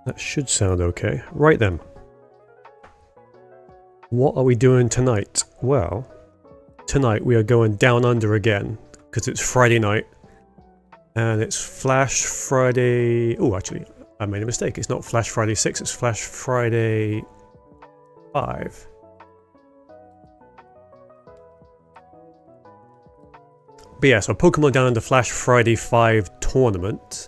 That should sound okay. Right then. What are we doing tonight? Well, tonight we are going down under again, because it's Friday night. And it's Flash Friday... Oh, actually, I made a mistake. It's not Flash Friday 6, it's Flash Friday 5. But yeah, so Pokemon Down Under Flash Friday 5 tournament.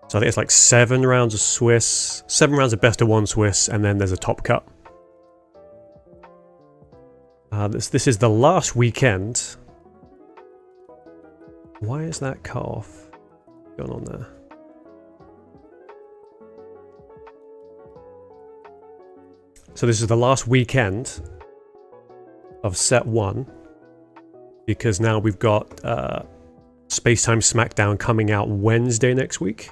So I think it's like 7 rounds of Swiss, 7 rounds of best of 1 Swiss, and then there's a top cut. This is the last weekend. Why is that cut off? What's going on there? So this is the last weekend of set 1. Because now we've got Spacetime Smackdown coming out Wednesday next week.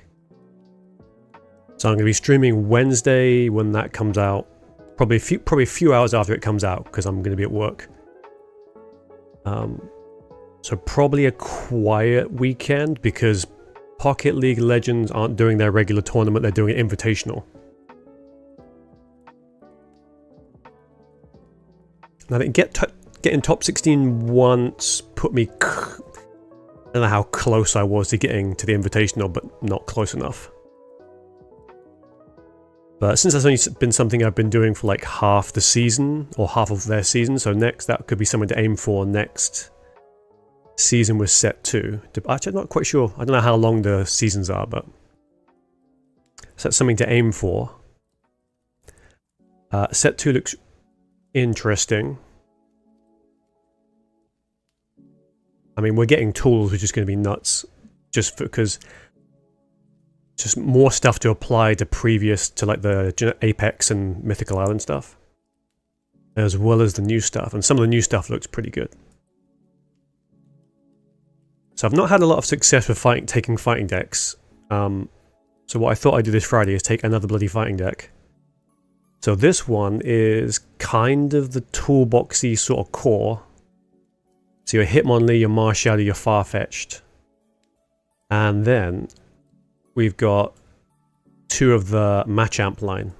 So I'm going to be streaming Wednesday when that comes out. Probably a few hours after it comes out, because I'm going to be at work. So probably a quiet weekend, because Pocket League Legends aren't doing their regular tournament, they're doing an invitational. Now they getting top 16 once put me... I don't know how close I was to getting to the invitational, but not close enough. But since that's only been something I've been doing for like half the season, or half of their season, so next that could be something to aim for next season with set 2. Actually, I'm not quite sure. I don't know how long the seasons are, but so that's something to aim for. Set 2 looks interesting. I mean, we're getting tools, which is going to be nuts, just because just more stuff to apply to previous, to like the Apex and Mythical Island stuff, as well as the new stuff, and some of the new stuff looks pretty good. So I've not had a lot of success with taking fighting decks, so what I thought I'd do this Friday is take another bloody fighting deck. So this one is kind of the toolboxy sort of core. So your Hitmonlee, your Marshadow, your Farfetch'd. And then we've got 2 of the Machamp line.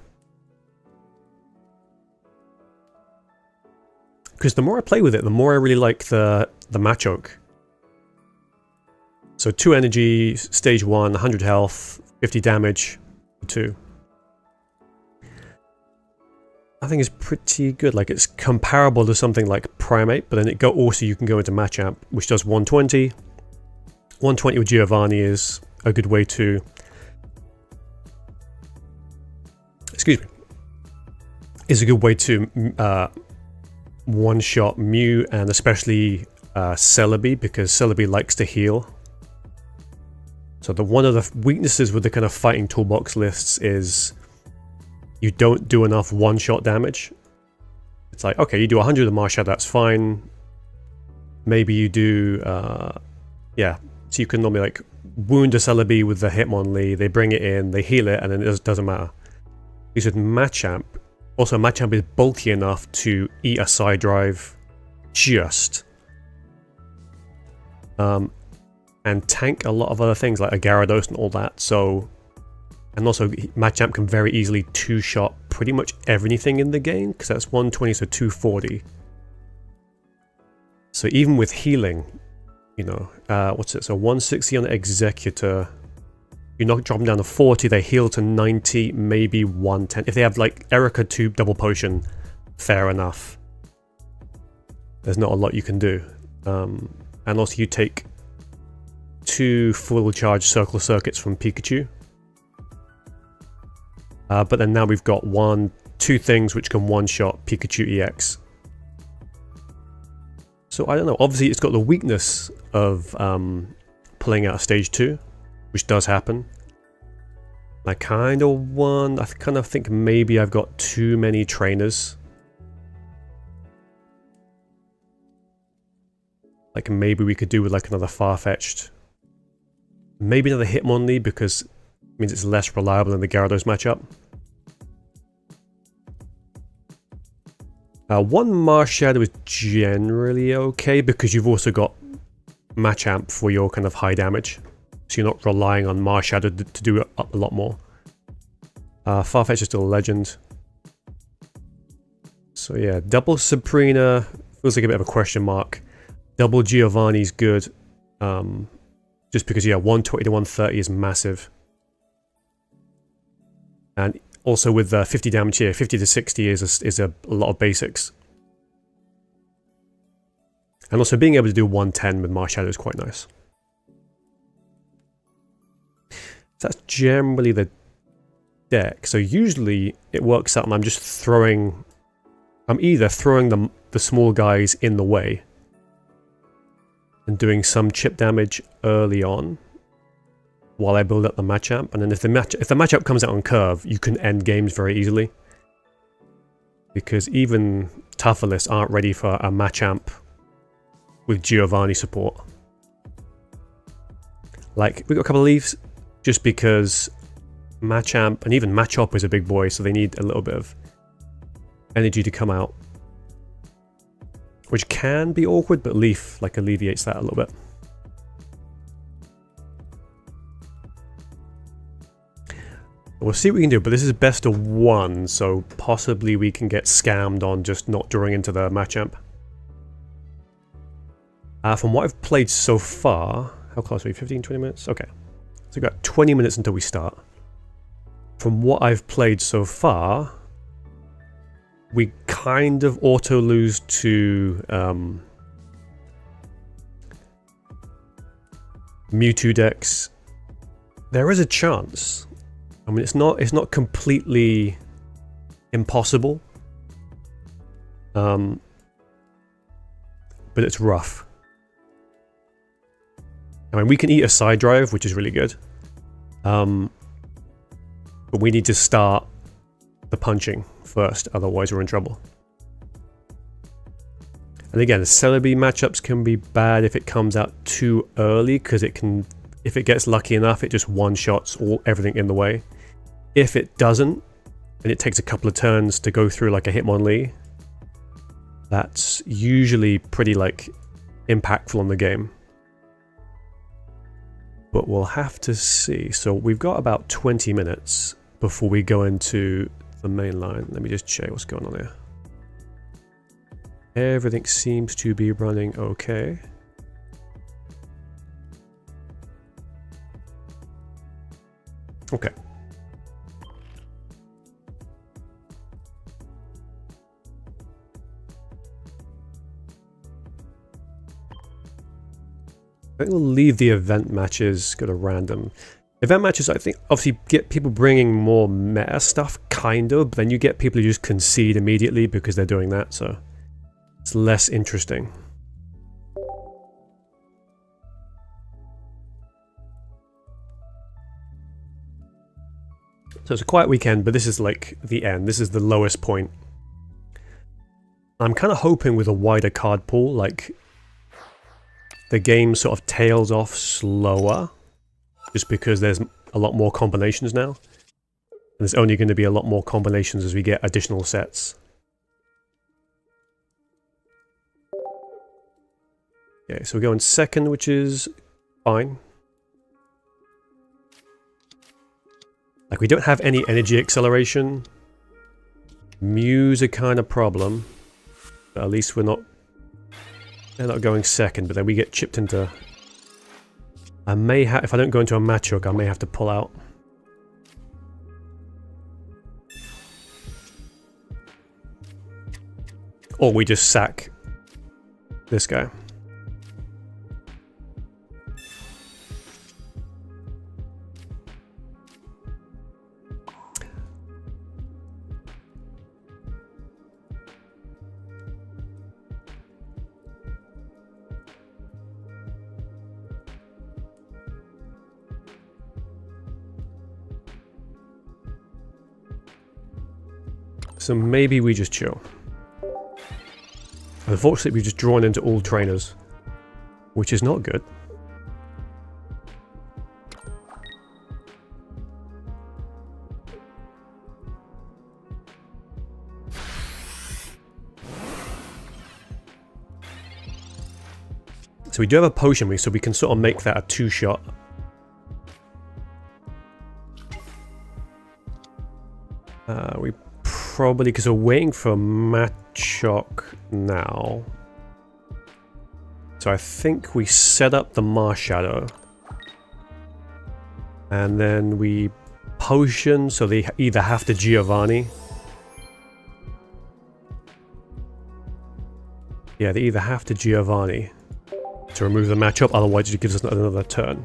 Because the more I play with it, the more I really like the Machoke. So 2 energy, stage 1, 100 health, 50 damage, 2. I think it's pretty good. Like, it's comparable to something like Primate, but then you can go into Machamp, which does 120. 120 with Giovanni is a good way to... Excuse me. Is a good way to one-shot Mew, and especially Celebi, because Celebi likes to heal. So one of the weaknesses with the kind of fighting toolbox lists is you don't do enough one-shot damage. It's like, okay, you do 100 of Marshadow, that's fine. Maybe you do, yeah. So you can normally like wound a Celebi with the Hitmonlee, they bring it in, they heal it, and then it doesn't matter. Because with Machamp, also Machamp is bulky enough to eat a side drive just. And tank a lot of other things like a Gyarados and all that, so... And also, Machamp can very easily 2-shot pretty much everything in the game, because that's 120, so 240. So even with healing, you know, what's it? So 160 on Executor. You drop them down to 40, they heal to 90, maybe 110. If they have like Erica 2 double potion, fair enough. There's not a lot you can do. And also you take 2 full charge circle circuits from Pikachu. But then now we've got 2 things which can one-shot Pikachu EX. So I don't know, obviously it's got the weakness of pulling out stage 2, which does happen. I kind of think maybe I've got too many trainers. Like maybe we could do with like another Farfetch'd. Maybe another Hitmonlee, because it means it's less reliable in the Gyarados matchup. 1 Marshadow is generally okay, because you've also got Machamp for your kind of high damage. So you're not relying on Marshadow to do a lot more. Farfetch is still a legend. So yeah, double Sabrina feels like a bit of a question mark. Double Giovanni's good. Just because, yeah, 120 to 130 is massive. And also with 50 damage here, 50 to 60 is a lot of basics. And also being able to do 110 with Marshadow is quite nice. So that's generally the deck. So usually it works out and I'm just throwing... I'm either throwing the small guys in the way and doing some chip damage early on while I build up the Machamp, and then if the Machamp comes out on curve, you can end games very easily. Because even tougher lists aren't ready for a Machamp with Giovanni support. Like, we got a couple of leaves just because Machamp and even Machop is a big boy, so they need a little bit of energy to come out. Which can be awkward, but Leaf like alleviates that a little bit. We'll see what we can do, but this is best of 1, so possibly we can get scammed on just not drawing into the Machamp. From what I've played so far, how close are we? 15, 20 minutes? Okay. So we've got 20 minutes until we start. From what I've played so far, we kind of auto lose to Mewtwo decks. There is a chance. I mean, it's not completely impossible, but it's rough. I mean, we can eat a side drive, which is really good, but we need to start the punching first, otherwise we're in trouble. And again, the Celebi matchups can be bad if it comes out too early, because it can, if it gets lucky enough, it just one-shots everything in the way. If it doesn't, and it takes a couple of turns to go through like a Hitmonlee, that's usually pretty like impactful on the game. But we'll have to see. So we've got about 20 minutes before we go into the main line. Let me just check what's going on here. Everything seems to be running okay. Okay. I think we'll leave the event matches, go to random. Event matches, I think, obviously get people bringing more meta stuff, kind of, but then you get people who just concede immediately because they're doing that, so it's less interesting. So it's a quiet weekend, but this is like the end. This is the lowest point. I'm kind of hoping with a wider card pool, like the game sort of tails off slower, just because there's a lot more combinations now. And there's only going to be a lot more combinations as we get additional sets. Okay, so we're going second, which is fine. Like, we don't have any energy acceleration. Mew's a kind of problem. But at least we're not... They're not going second, but then we get chipped into... I may have... If I don't go into a Machoke, I may have to pull out. Or we just sack this guy. So maybe we just chill. Unfortunately, we've just drawn into all trainers, which is not good. So we do have a potion, so we can sort of make that a two-shot. We probably, because we're waiting for Machamp now. So I think we set up the Marshadow. And then we potion, so they either have to Giovanni. Yeah, they either have to Giovanni to remove the Machamp, otherwise it gives us another turn.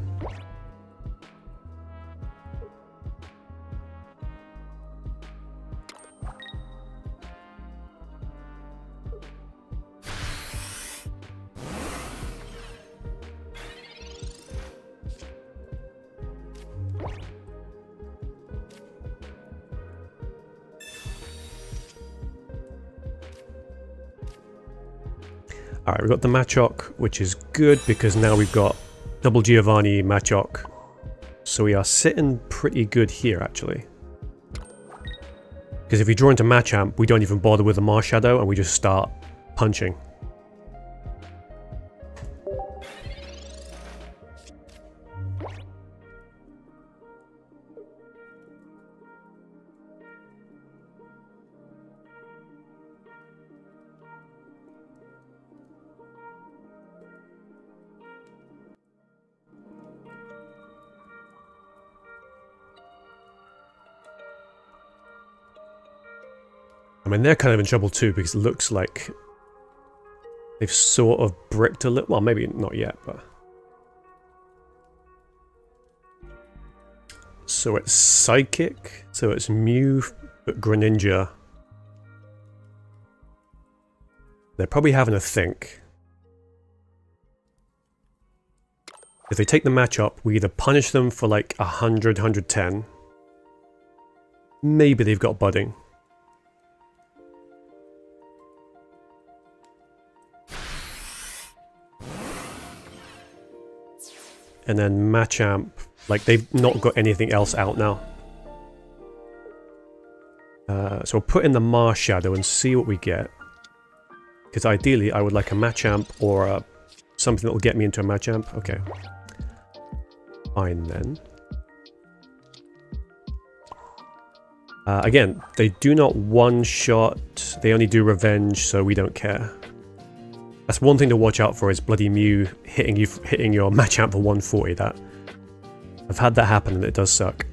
Alright, we've got the Machamp, which is good because now we've got double Giovanni Machamp. So we are sitting pretty good here, actually. Because if we draw into Machamp, we don't even bother with the Marshadow and we just start punching. I mean, they're kind of in trouble too, because it looks like they've sort of bricked a little. Well, maybe not yet, but... So it's Psychic, so it's Mew, but Greninja. They're probably having a think. If they take the Machamp, we either punish them for like 100, 110. Maybe they've got Budding. And then Machamp, like they've not got anything else out now. So we'll put in the Marshadow and see what we get. Because ideally I would like a Machamp or something that will get me into a Machamp. Okay. Fine then. Again, they do not one-shot, they only do revenge, so we don't care. That's one thing to watch out for, is bloody Mew hitting your Machamp for 140. That I've had that happen and it does suck.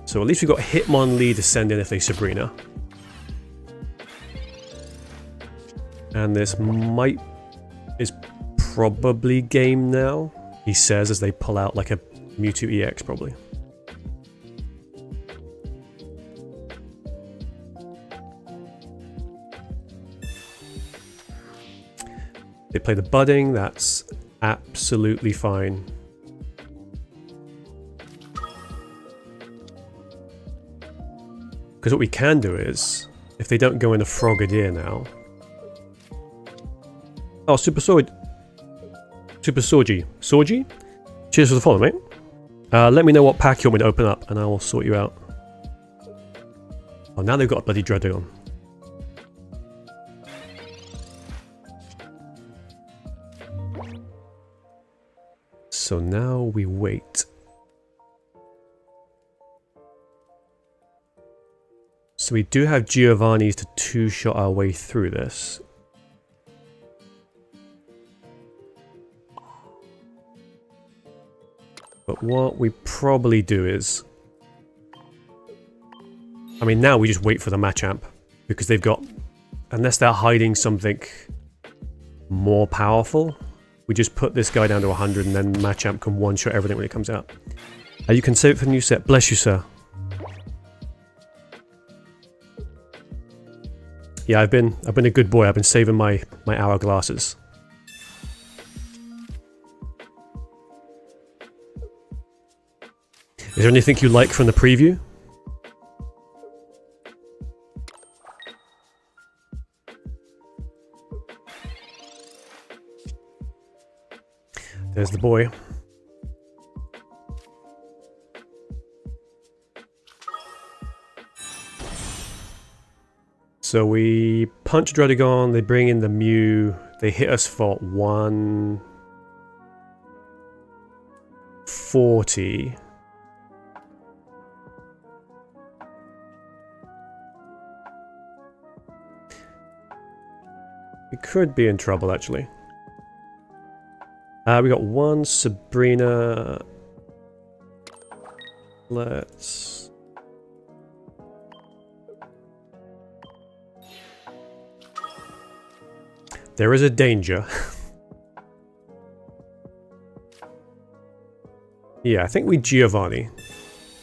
So at least we've got Hitmonlee to send in if they Sabrina. And this is probably game now, he says as they pull out like a Mewtwo EX probably. They play the Budding, that's absolutely fine. Because what we can do is, if they don't go in a Frogadier now... Oh, Super Sorgi. Sorgi? Cheers for the follow, mate. Let me know what pack you want me to open up, and I will sort you out. Oh, now they've got a bloody Dreadnought. So now we wait. So we do have Giovanni's to two-shot our way through this. But what we probably do is... I mean, now we just wait for the Machamp. Because they've got... Unless they're hiding something more powerful, we just put this guy down to 100 and then Machamp can one-shot everything when it comes out. You can save it for the new set. Bless you, sir. Yeah, I've been a good boy. I've been saving my hourglasses. Is there anything you like from the preview? There's the boy. So we punch Druddigon, they bring in the Mew, they hit us for 140. could be in trouble, actually. We got one Sabrina. Let's... There is a danger. Yeah, I think we Giovanni.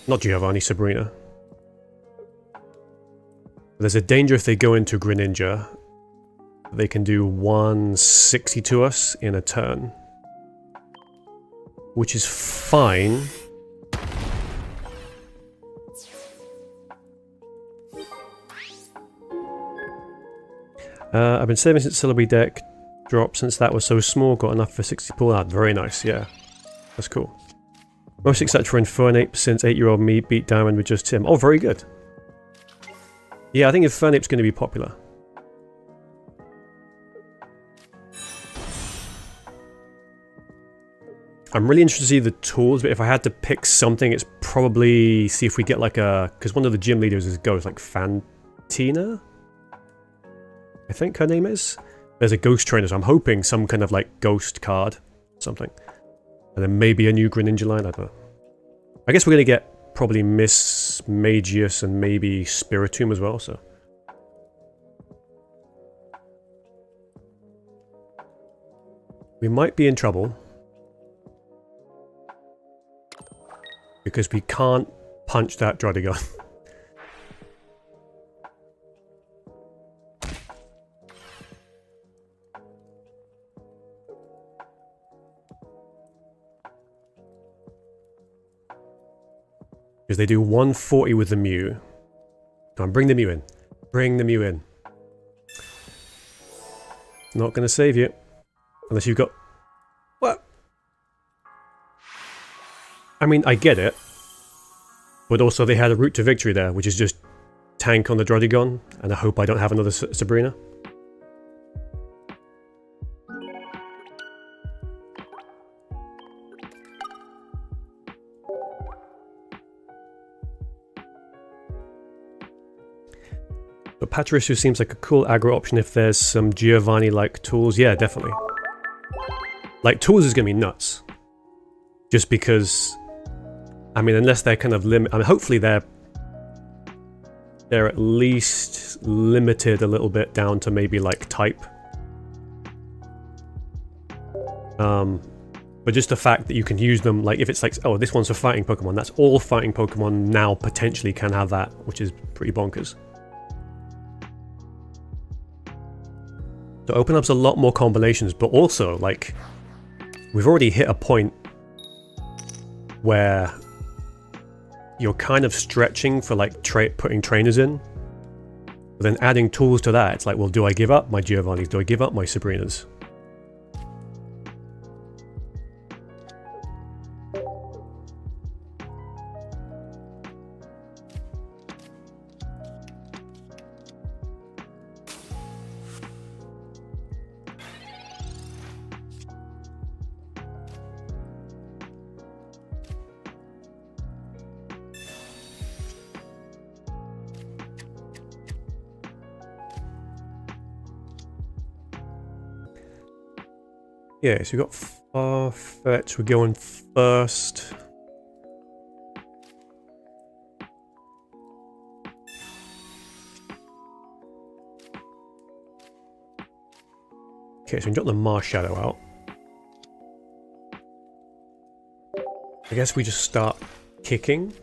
Not Giovanni, Sabrina. There's a danger if they go into Greninja. They can do 160 to us in a turn. Which is fine. I've been saving since Celebi deck dropped since that was so small. Got enough for 60 pull out. Very nice, yeah. That's cool. Most excited for Infernape since 8-year-old me beat Diamond with just him. Oh, very good. Yeah, I think Infernape's going to be popular. I'm really interested to see the tools, but if I had to pick something, it's probably see if we get like a... Because one of the gym leaders is Ghost, like Fantina? I think her name is. There's a Ghost trainer, so I'm hoping some kind of like Ghost card. Something. And then maybe a new Greninja line, I don't know. I guess we're going to get probably Miss Magius and maybe Spiritomb as well, so... We might be in trouble. Because we can't punch that Druddigon. Because they do 140 with the Mew. Come on, bring the Mew in. Bring the Mew in. Not going to save you. Unless you've got... What? I mean, I get it. But also they had a route to victory there, which is just tank on the Druddigon, and I hope I don't have another Sabrina. But Pachirisu seems like a cool aggro option if there's some Giovanni-like tools. Yeah, definitely. Like, tools is going to be nuts. Just because... I mean, unless they're kind of limit... I mean, hopefully they're at least limited a little bit down to maybe, like, type. But just the fact that you can use them, like, if it's like, oh, this one's for fighting Pokemon, that's all fighting Pokemon now potentially can have that, which is pretty bonkers. So it opens up a lot more combinations, but also, like, we've already hit a point where you're kind of stretching for, like, putting trainers in. But then adding tools to that, it's like, well, do I give up my Giovannis? Do I give up my Sabrinas? Yeah, so we've got Farfetch, we're going first. Okay, so we got the Marshadow out. I guess we just start kicking.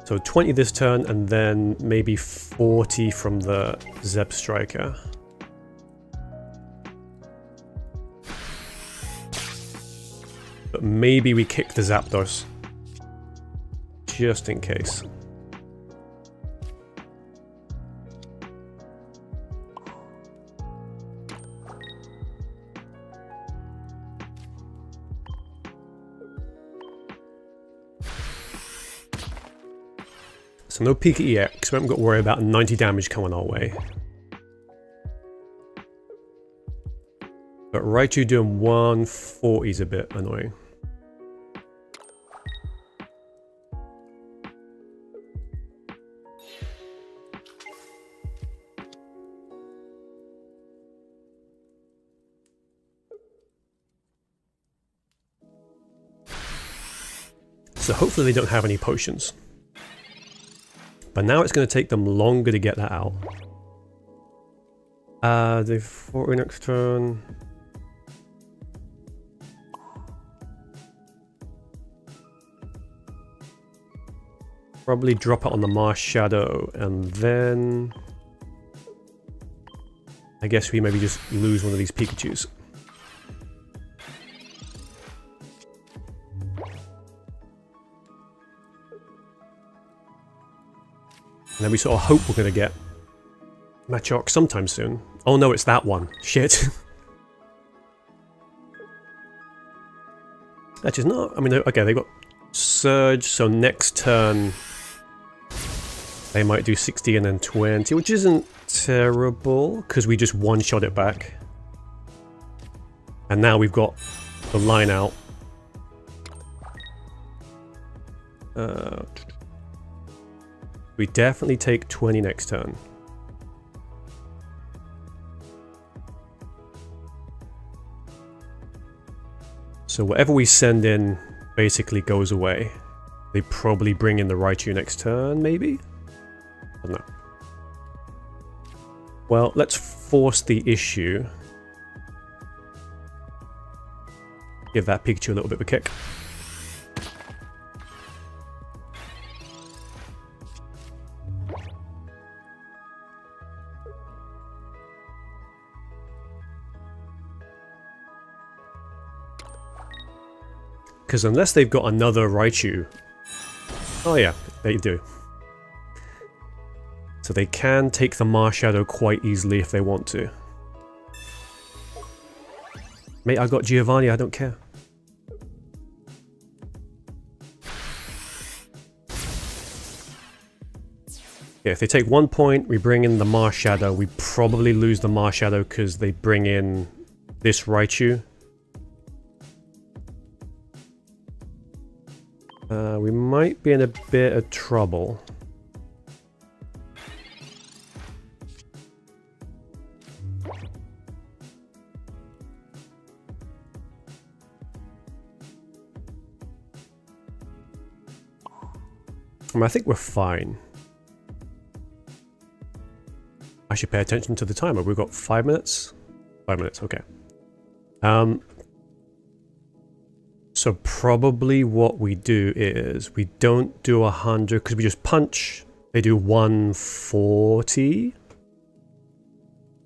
So 20 this turn, and then maybe 40 from the Zeb Striker. But maybe we kick the Zapdos. Just in case. So no Pika EX, we haven't got to worry about 90 damage coming our way. But Raichu doing 140 is a bit annoying. So hopefully they don't have any potions. But now it's going to take them longer to get that out. They've 40 next turn. Probably drop it on the Marsh Shadow, and then I guess we maybe just lose one of these Pikachus. And then we sort of hope we're going to get Machamp sometime soon. Oh no, it's that one. Shit. That is not... I mean, okay, they've got Surge, so next turn they might do 60 and then 20, which isn't terrible, because we just one-shot it back. And now we've got the line out. We definitely take 20 next turn. So whatever we send in basically goes away. They probably bring in the Raichu next turn, maybe? I don't know. Well, let's force the issue. Give that Pikachu a little bit of a kick. Because unless they've got another Raichu... Oh yeah, they do. So they can take the Marsh Shadow quite easily if they want to. Mate, I got Giovanni, I don't care. Yeah, if they take 1 point, we bring in the Marsh Shadow. We probably lose the Marsh Shadow because they bring in this Raichu. We might be in a bit of trouble. I think we're fine. I should pay attention to the timer. We've got 5 minutes? 5 minutes, okay. So probably what we do is we don't do 100 because we just punch. They do 140.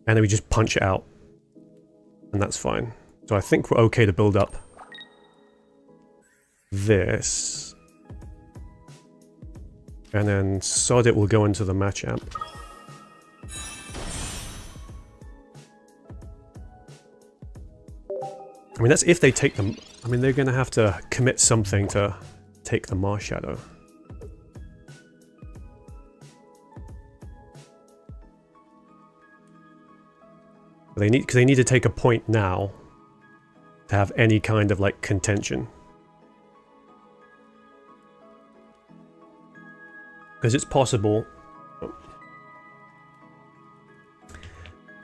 And then we just punch it out. And that's fine. So I think we're okay to build up this. And then Sod It will go into the Machamp. I mean, that's if they take them. I mean, they're going to have to commit something to take the Marsh Shadow. Because they need to take a point now to have any kind of like contention. Because it's possible.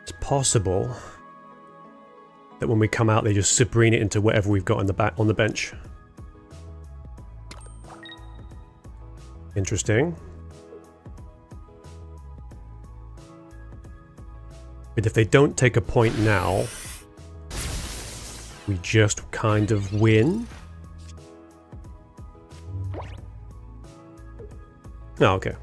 It's possible that when we come out, they just Sabrina it into whatever we've got on the back on the bench. Interesting. But if they don't take a point now, we just kind of win. Oh, okay.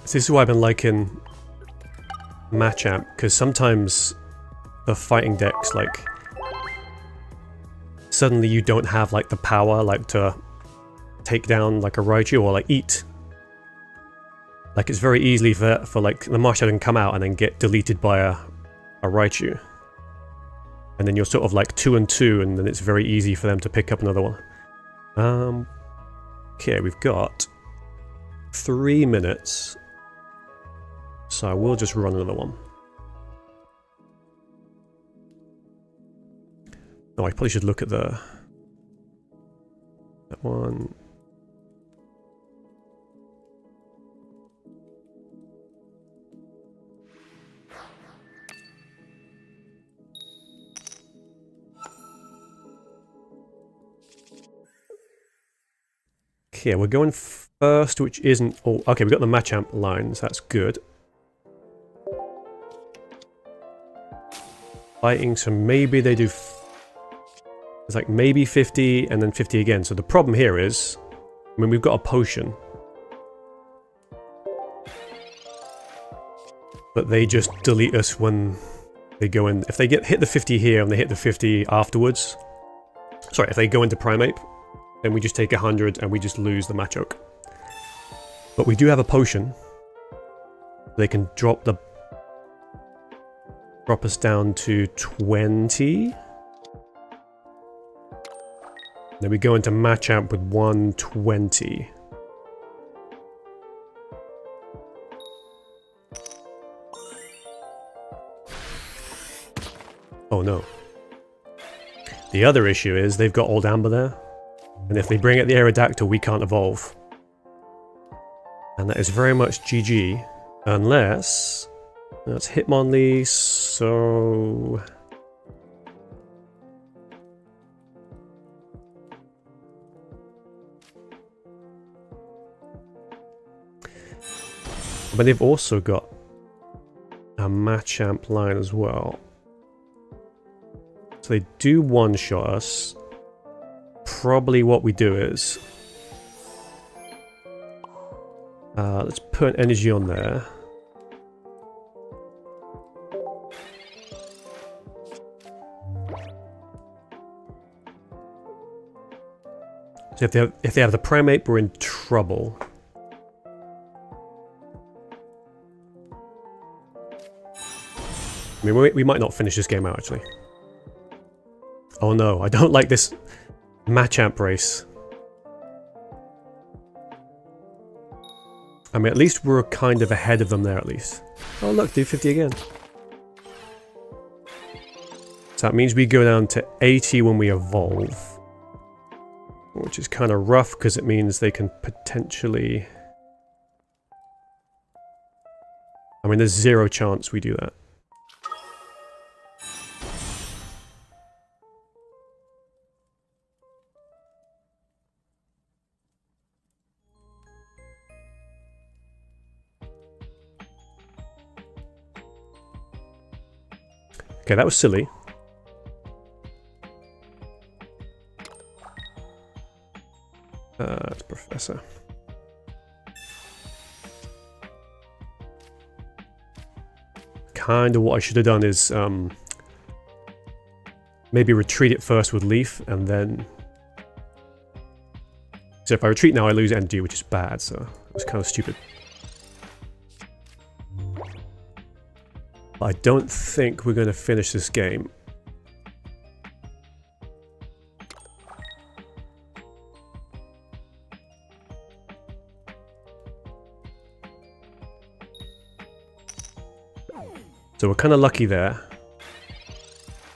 So this is why I've been liking Machamp, because sometimes the fighting decks, like, suddenly you don't have like the power like to take down like a Raichu or like eat. Like it's very easily for like the Marsh Shadow can come out and then get deleted by a Raichu. And then you're sort of like 2 and 2, and then it's very easy for them to pick up another one. Okay, we've got 3 minutes. So I will just run another one. Oh, I probably should look at that one. Okay, we're going first, which isn't... Oh, okay, we've got the Machamp lines. That's good. Fighting, so maybe they do... It's like maybe 50 and then 50 again. So the problem here is... I mean, we've got a potion. But they just delete us when they go in... If they hit the 50 here and they hit the 50 afterwards... Sorry, if they go into Primeape, then we just take 100 and we just lose the Machoke. But we do have a potion. They can drop us down to 20. Then we go into Machamp with 120. Oh no. The other issue is they've got Old Amber there. And if they bring out the Aerodactyl, we can't evolve. And that is very much GG. Unless... That's Hitmonlee, so... But they've also got a Machamp line as well. So they do one-shot us. Probably what we do is... let's put an energy on there. So if they have the Primeape, we're in trouble. I mean, we might not finish this game out, actually. Oh no, I don't like this Machamp race. I mean, at least we're kind of ahead of them there, at least. Oh look, do 50 again. So that means we go down to 80 when we evolve. Which is kind of rough, because it means they can potentially... I mean, there's 0 chance we do that. Okay, that was silly. It's Professor. Kind of what I should have done is maybe retreat it first with Leaf, and then... So if I retreat now, I lose energy, which is bad, so it was kind of stupid. But I don't think we're going to finish this game. So we're kind of lucky there.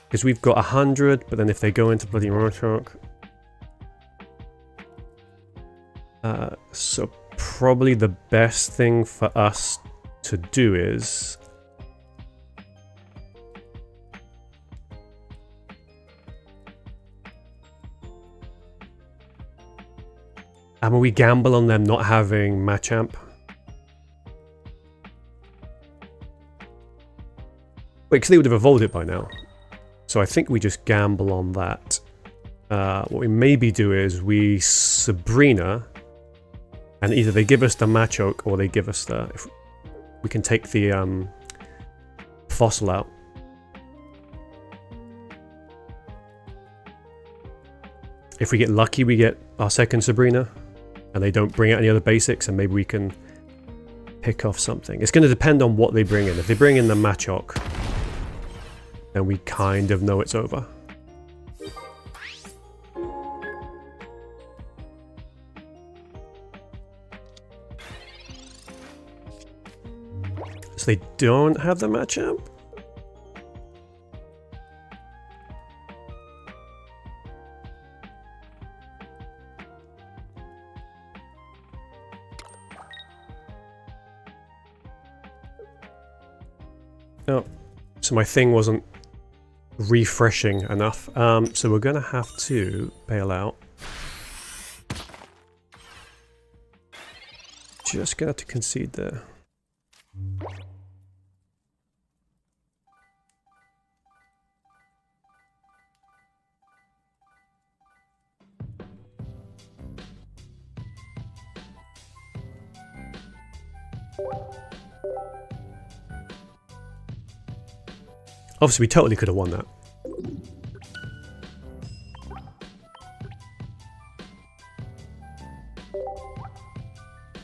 Because we've got 100, but then if they go into bloody Machoke... So probably the best thing for us to do is... I mean, we gamble on them not having Machamp. Wait, because they would have evolved it by now. So I think we just gamble on that. What we maybe do is we Sabrina, and either they give us the Machoke or they give us the... If we can take the Fossil out. If we get lucky, we get our second Sabrina, and they don't bring out any other basics, and maybe we can pick off something. It's going to depend on what they bring in. If they bring in the Machoke, then we kind of know it's over. So they don't have the Machamp? Oh, so my thing wasn't refreshing enough. So we're gonna have to bail out. Just gonna have to concede there. Obviously, we totally could have won that.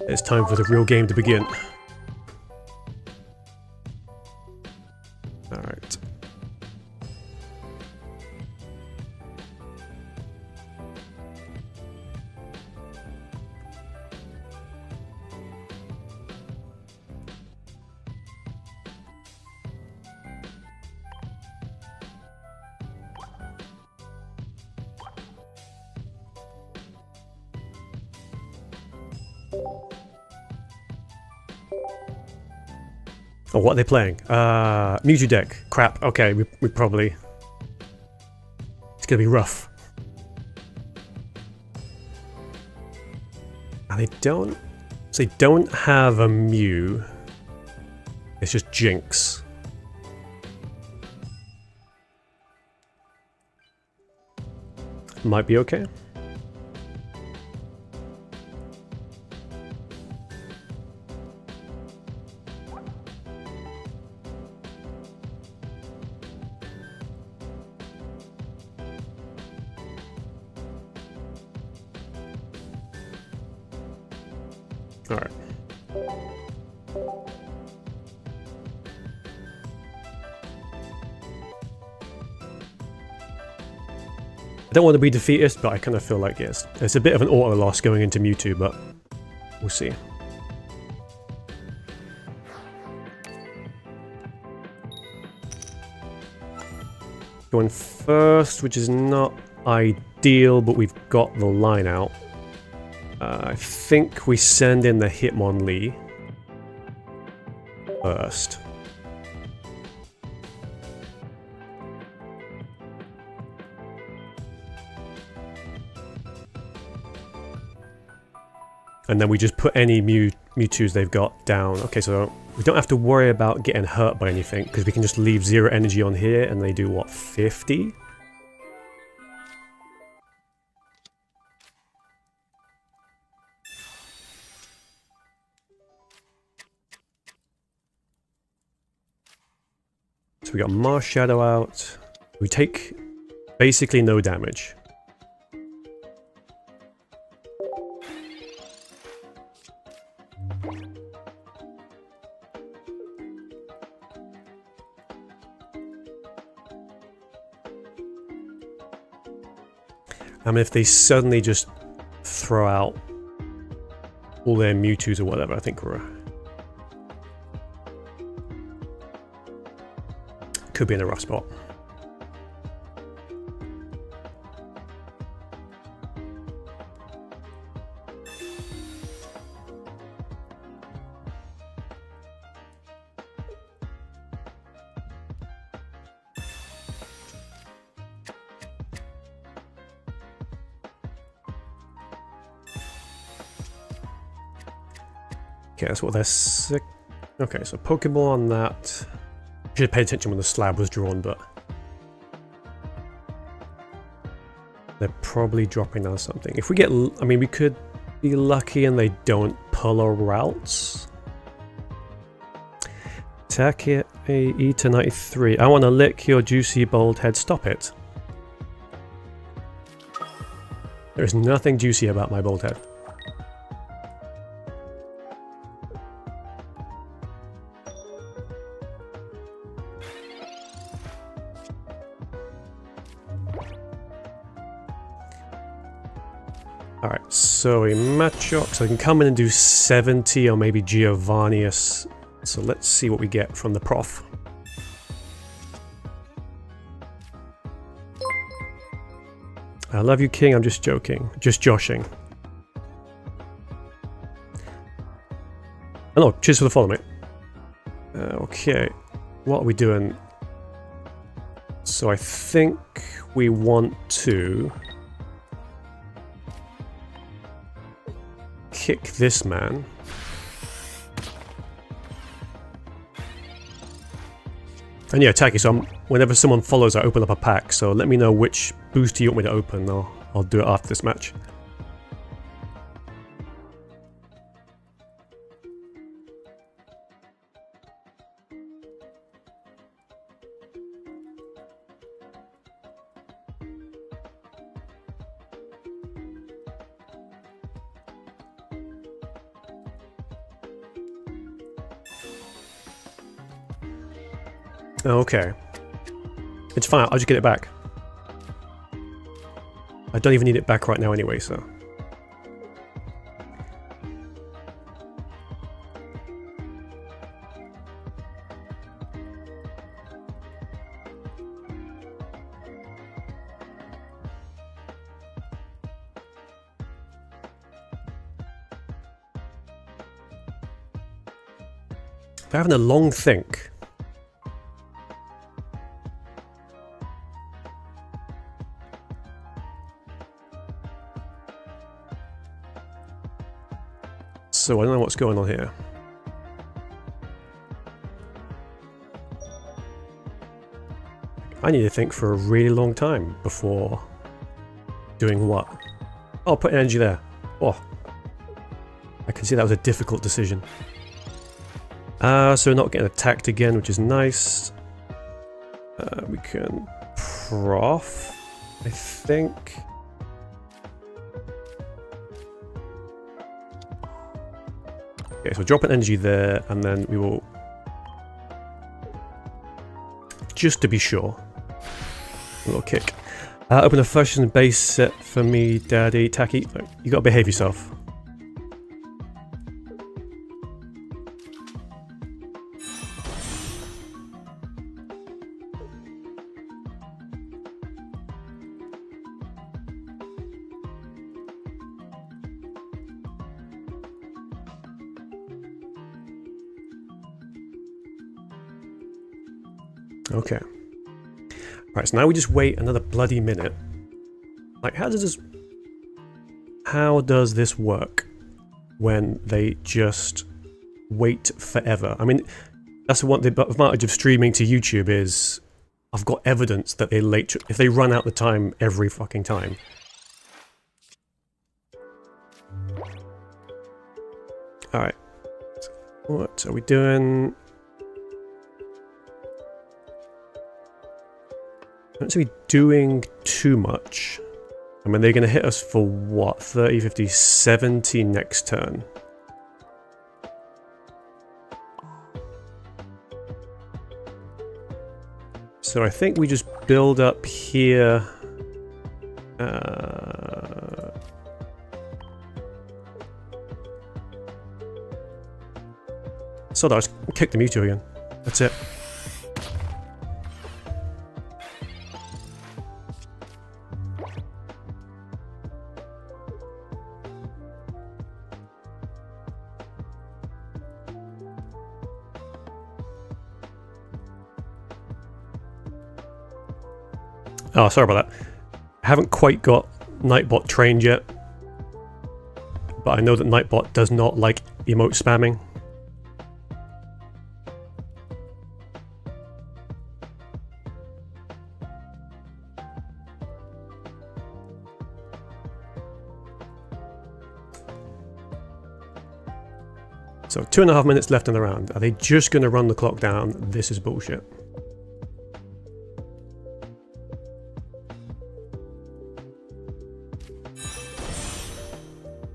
It's time for the real game to begin. Alright. Oh, what are they playing? Mewtwo deck. Crap. Okay, we probably... It's gonna be rough. And they don't... So they don't have a Mew. It's just Jinx. Might be okay. Alright. I don't want to be defeatist, but I kind of feel like it's a bit of an auto loss going into Mewtwo, but we'll see. Going first, which is not ideal, but we've got the line out. I think we send in the Hitmonlee first. And then we just put any Mewtwo's they've got down. Okay, so we don't have to worry about getting hurt by anything, because we can just leave 0 energy on here, and they do, what, 50? So we got Mars Shadow out. We take basically no damage. I mean, if they suddenly just throw out all their Mewtwo's or whatever, I think we're... could be in a rough spot. Okay, that's what they're sick. Okay, so Pokeball on that. Should have paid attention when the slab was drawn, but they're probably dropping down something. If we get, I mean, we could be lucky and they don't pull our routes. Attack it, E to 93. I want to lick your juicy bold head. Stop it. There is nothing juicy about my bold head. Alright, so a Machamp, so I can come in and do 70 or maybe Giovannius. So let's see what we get from the prof. I love you, King, I'm just joking. Just joshing. Oh no, cheers for the follow, mate. Okay, what are we doing? So I think we want to kick this man. And yeah, Taki, so whenever someone follows, I open up a pack, so let me know which booster you want me to open. I'll do it after this match. Okay. It's fine, I'll just get it back. I don't even need it back right now anyway, so... They're having a long think. So I don't know what's going on here. I need to think for a really long time before doing what. Oh, put energy there. Oh, I can see that was a difficult decision. So we're not getting attacked again, which is nice. We can prof, I think. Okay, so drop an energy there, and then we will, just to be sure, a little kick. Open a fusion base set for me, Daddy. Taki, you gotta behave yourself. Okay. Right, so now we just wait another bloody minute. Like, how does this work when they just wait forever? I mean, that's the advantage of streaming to YouTube is I've got evidence that they if they run out the time every fucking time. Alright. What are we doing? I don't seem to be doing too much. I mean, they're going to hit us for what? 30, 50, 70 next turn. So I think we just build up here. So that I just kick the Mewtwo again. That's it. Oh, sorry about that. I haven't quite got Nightbot trained yet, but I know that Nightbot does not like emote spamming. So 2.5 minutes left in the round. Are they just going to run the clock down? This is bullshit.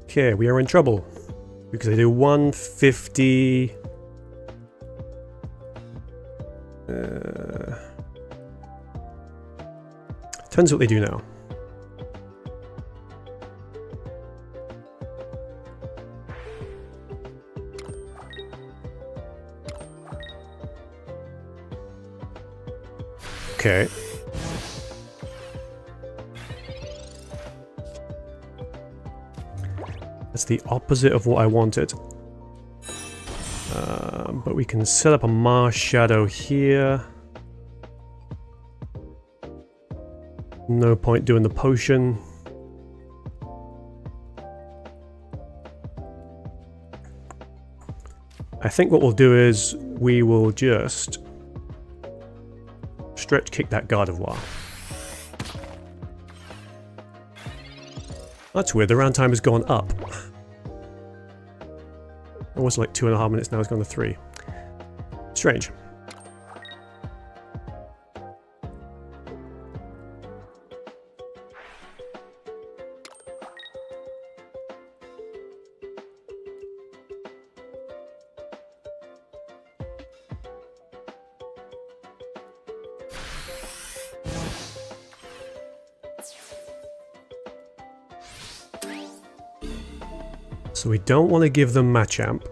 Okay, we are in trouble because they do 150. Turns out what they do now. Okay. That's the opposite of what I wanted. But we can set up a Mars Shadow here. No point doing the potion. I think what we'll do is we will just stretch kick that Gardevoir. That's weird, the round time has gone up. It was like 2.5 minutes, now it's gone to 3. Strange. So we don't want to give them Machamp.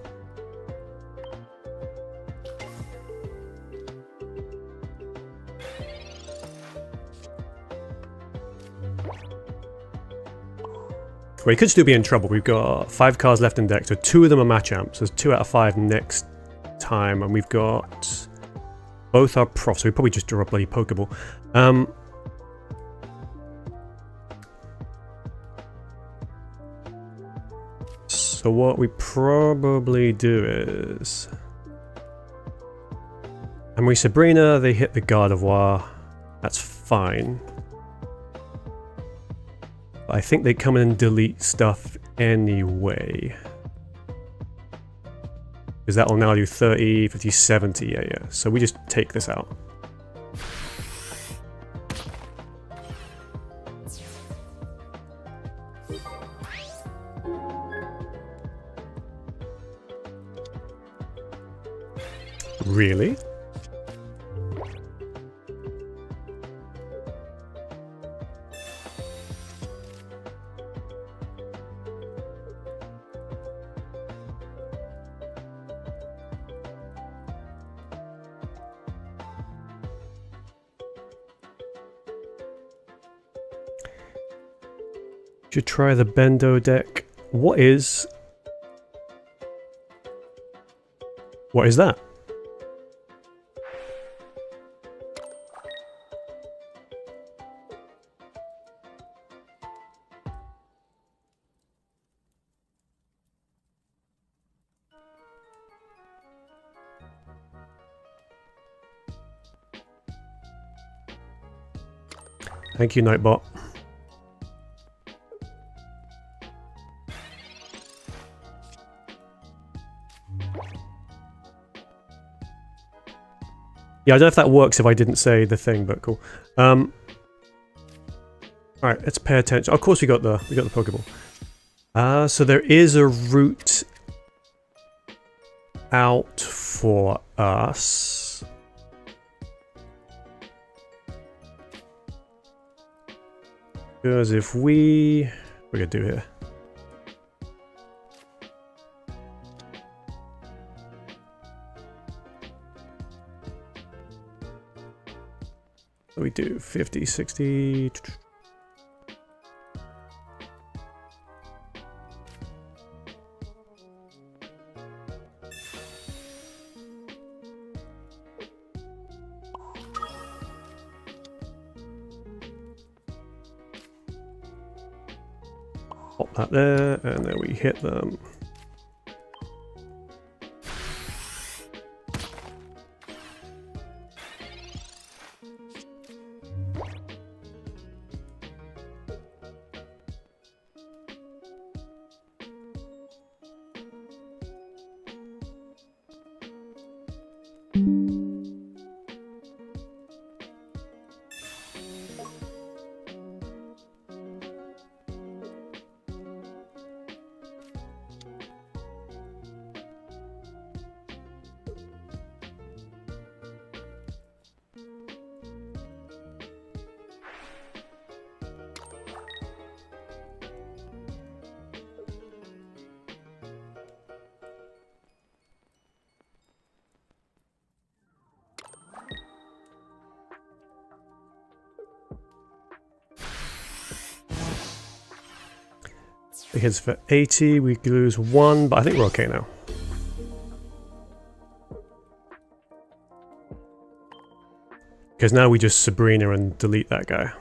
We could still be in trouble. We've got 5 cards left in deck, so 2 of them are Machamps. So there's 2 out of 5 next time, and we've got both our profs. So we probably just draw a bloody Pokeball. So what we probably do is... And we Sabrina, they hit the Gardevoir. That's fine. But I think they come in and delete stuff anyway. Because that will now do 30, 50, 70, yeah. So we just take this out. Really? Should try the Bendo deck. What is that? Thank you, Nightbot. Yeah, I don't know if that works if I didn't say the thing, but cool. Alright, let's pay attention. Of course we got the Pokeball. So there is a route out for us. Because if we... What are we gonna do here? We do 50, 60... Pop that there, and then we hit them. It hits for 80, we lose 1, but I think we're okay now. Because now we just Sabrina and delete that guy.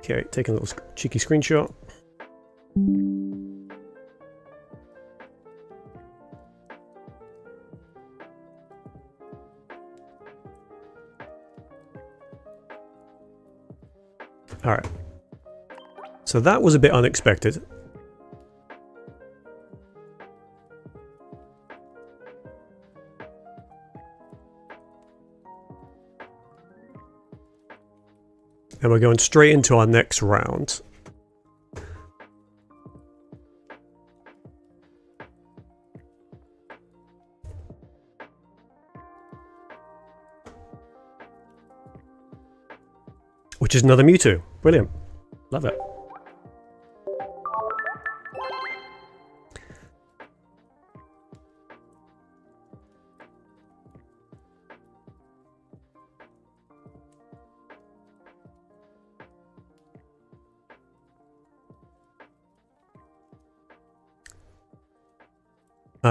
Okay, taking a little cheeky screenshot. Alright. So that was a bit unexpected. And we're going straight into our next round. Which is another Mewtwo. Brilliant. Love it.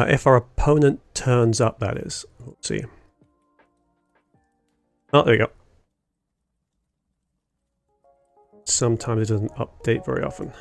If our opponent turns up, that is. Let's see. Oh, there we go. Sometimes it doesn't update very often.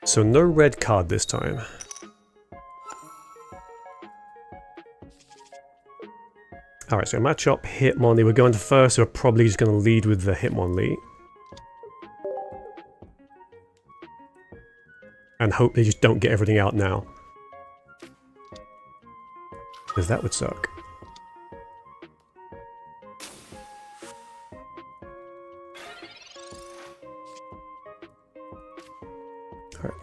So no red card this time. Alright, so Machamp, Hitmonlee. We're going to first, so we're probably just going to lead with the Hitmonlee. And hope they just don't get everything out now. Because that would suck. Alright.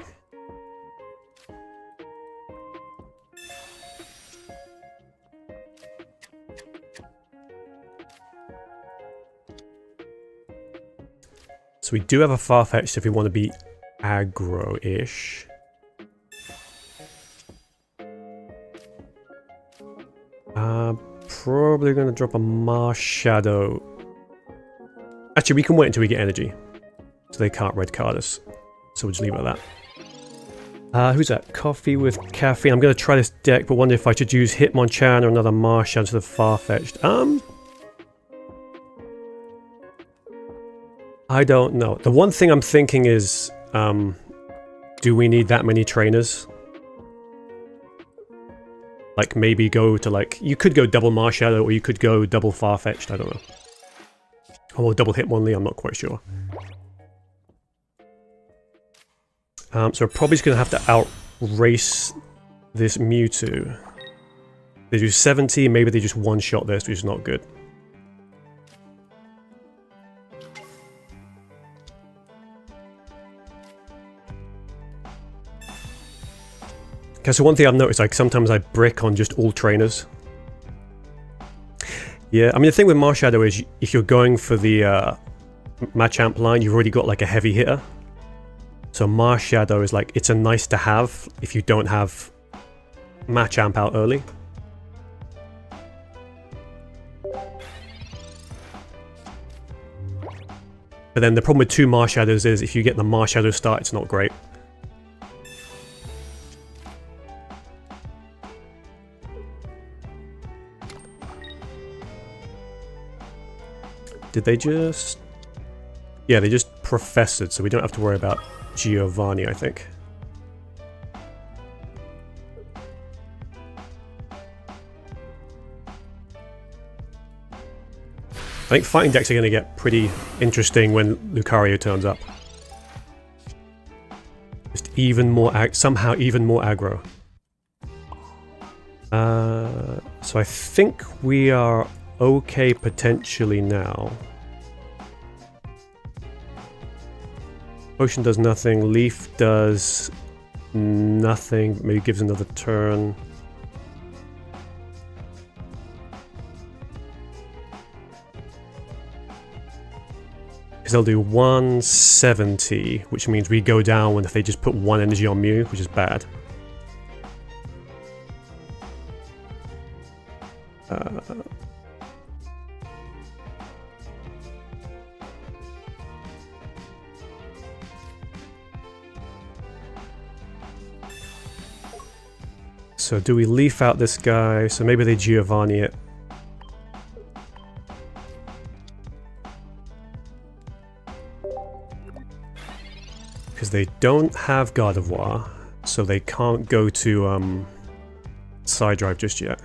So we do have a Farfetch'd if we want to be aggro-ish. Probably going to drop a Marshadow. Actually, we can wait until we get energy. So they can't red card us. So we'll just leave it at that. Who's that? Coffee with caffeine. I'm going to try this deck, but wonder if I should use Hitmonchan or another Marshadow to the Farfetch'd. I don't know. The one thing I'm thinking is, do we need that many trainers? Like, maybe go to, like, you could go double Marshadow, or you could go double Farfetch'd, I don't know. Or double Hitmonlee, I'm not quite sure. So we're probably just going to have to outrace this Mewtwo. They do 70, maybe they just one-shot this, which is not good. Okay, so one thing I've noticed, like, sometimes I brick on just all trainers. Yeah, I mean, the thing with Marshadow is, if you're going for the Machamp line, you've already got, like, a heavy hitter. So Mars Shadow is like, it's a nice to have if you don't have Machamp out early. But then the problem with 2 Mars Shadows is if you get the Mars Shadow start, it's not great. Did they just... Yeah, they just professored, so we don't have to worry about Giovanni, I think. I think fighting decks are going to get pretty interesting when Lucario turns up. Just even more, somehow even more aggro. So I think we are okay potentially now. Potion does nothing, Leaf does nothing, maybe gives another turn. Because they'll do 170, which means we go down if they just put 1 energy on Mew, which is bad. So do we leaf out this guy? So maybe they Giovanni it. Because they don't have Gardevoir, so they can't go to Side Drive just yet.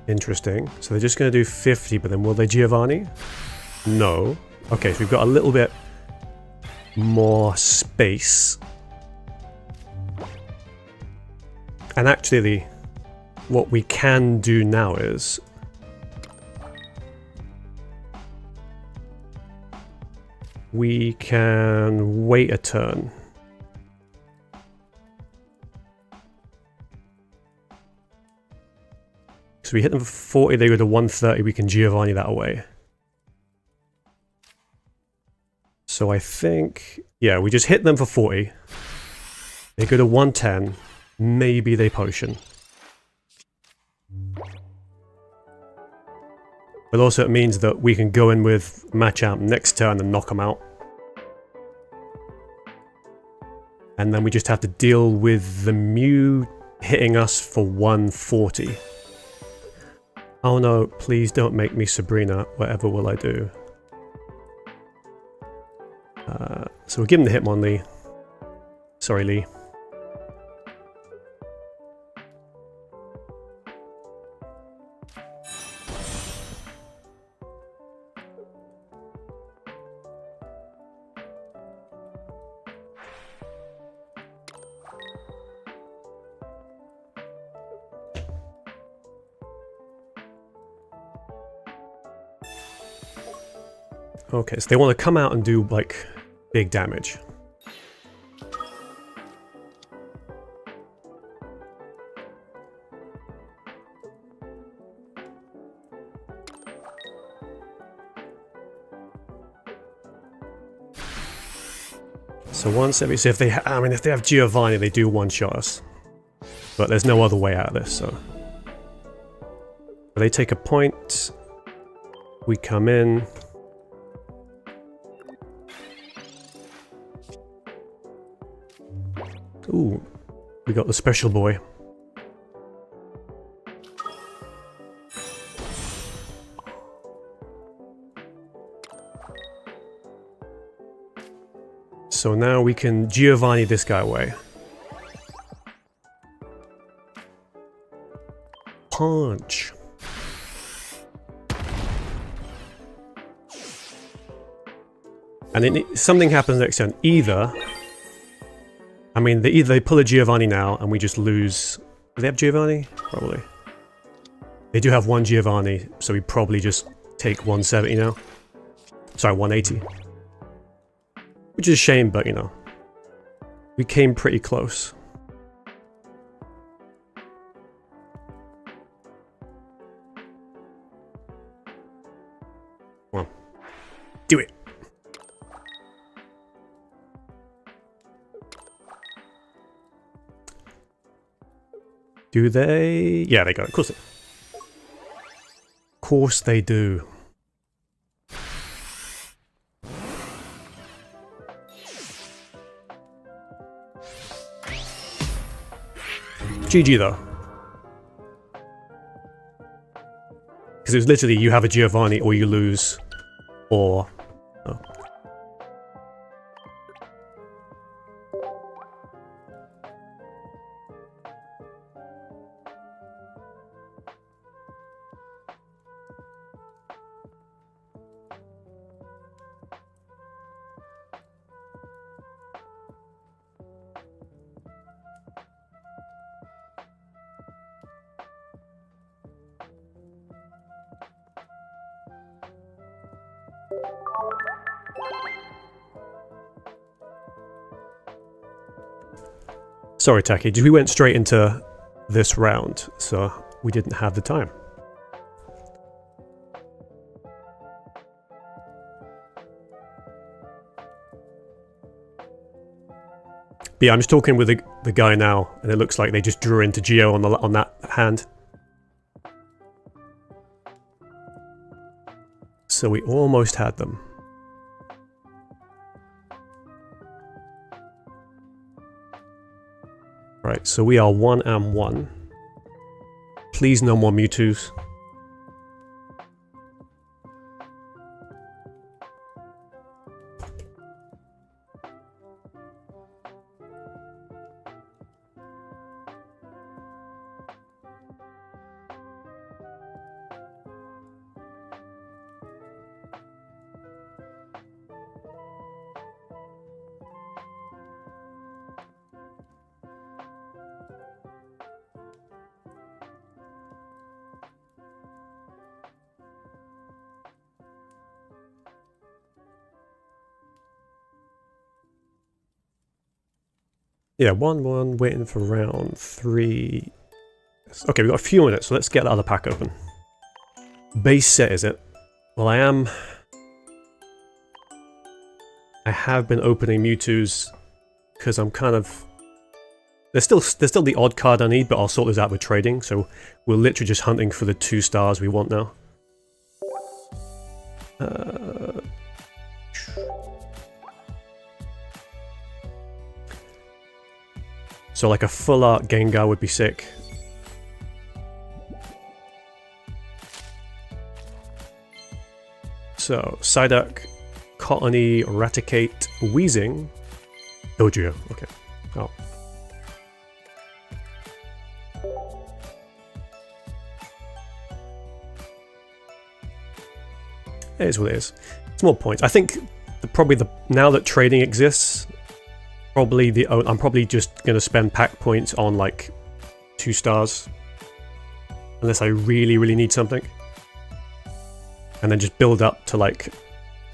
Interesting. So they're just going to do 50, but then will they Giovanni? No. Okay, so we've got a little bit more space. And actually, what we can do now is... we can wait a turn. So we hit them for 40, they go to 130, we can Giovanni that away. So I think... yeah, we just hit them for 40. They go to 110. Maybe they potion. But also it means that we can go in with Machamp next turn and knock them out. And then we just have to deal with the Mew hitting us for 140. Oh no, please don't make me Sabrina. Whatever will I do? So we'll give him the Hitmonlee. Sorry, Lee. Okay, so they want to come out and do, like, big damage. So 170, so if they, I mean, if they have Giovanni, they do one-shot us. But there's no other way out of this, so... they take a point. We come in. Ooh, we got the special boy. So now we can Giovanni this guy away. Punch. And then something happens next turn. Either... I mean, either they pull a Giovanni now and we just lose... do they have Giovanni? Probably. They do have one Giovanni, so we probably just take 170 now. Sorry, 180. Which is a shame, but you know. We came pretty close. Do it. Do they? Yeah, they got it. Of course they, do. GG though. Because it was literally you have a Giovanni or you lose, or... Oh. Sorry, Taki, we went straight into this round, so we didn't have the time. But yeah, I'm just talking with the guy now, and it looks like they just drew into Geo on that hand. So we almost had them. Right, so we are 1 and 1. Please no more Mewtwo's. Yeah, 1-1, waiting for round 3. Okay, we've got a few minutes, so let's get the other pack open. Base set, is it? Well, I have been opening Mewtwo's because I'm kind of... There's still the odd card I need, but I'll sort those out with trading, so we're literally just hunting for the 2 stars we want now. So like a full art Gengar would be sick. So, Psyduck, Cottony, Raticate, Weezing, Dojo. Okay. Oh. It is what it is. It's more points. I think now that trading exists, I'm probably just going to spend pack points on like 2 stars. Unless I really, really need something. And then just build up to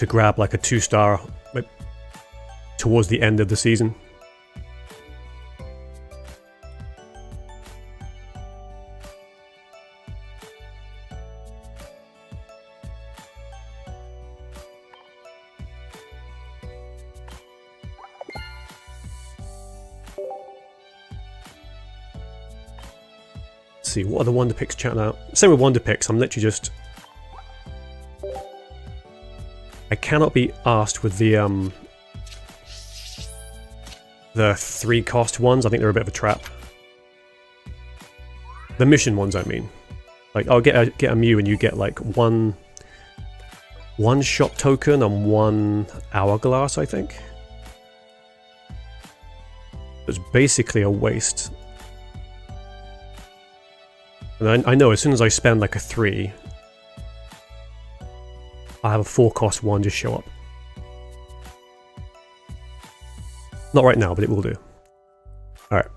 grab like a 2-star towards the end of the season. Let's see, what are the Wonder Picks chatting out? Same with Wonder Picks, I'm literally just... I cannot be asked with the 3-cost ones. I think they're a bit of a trap. The mission ones, I mean. Like, I'll get a Mew and you get like one shop token and 1 hourglass, I think. It's basically a waste. And I know as soon as I spend like a 3, I have a 4-cost 1 just show up. Not right now, but it will do. Alright.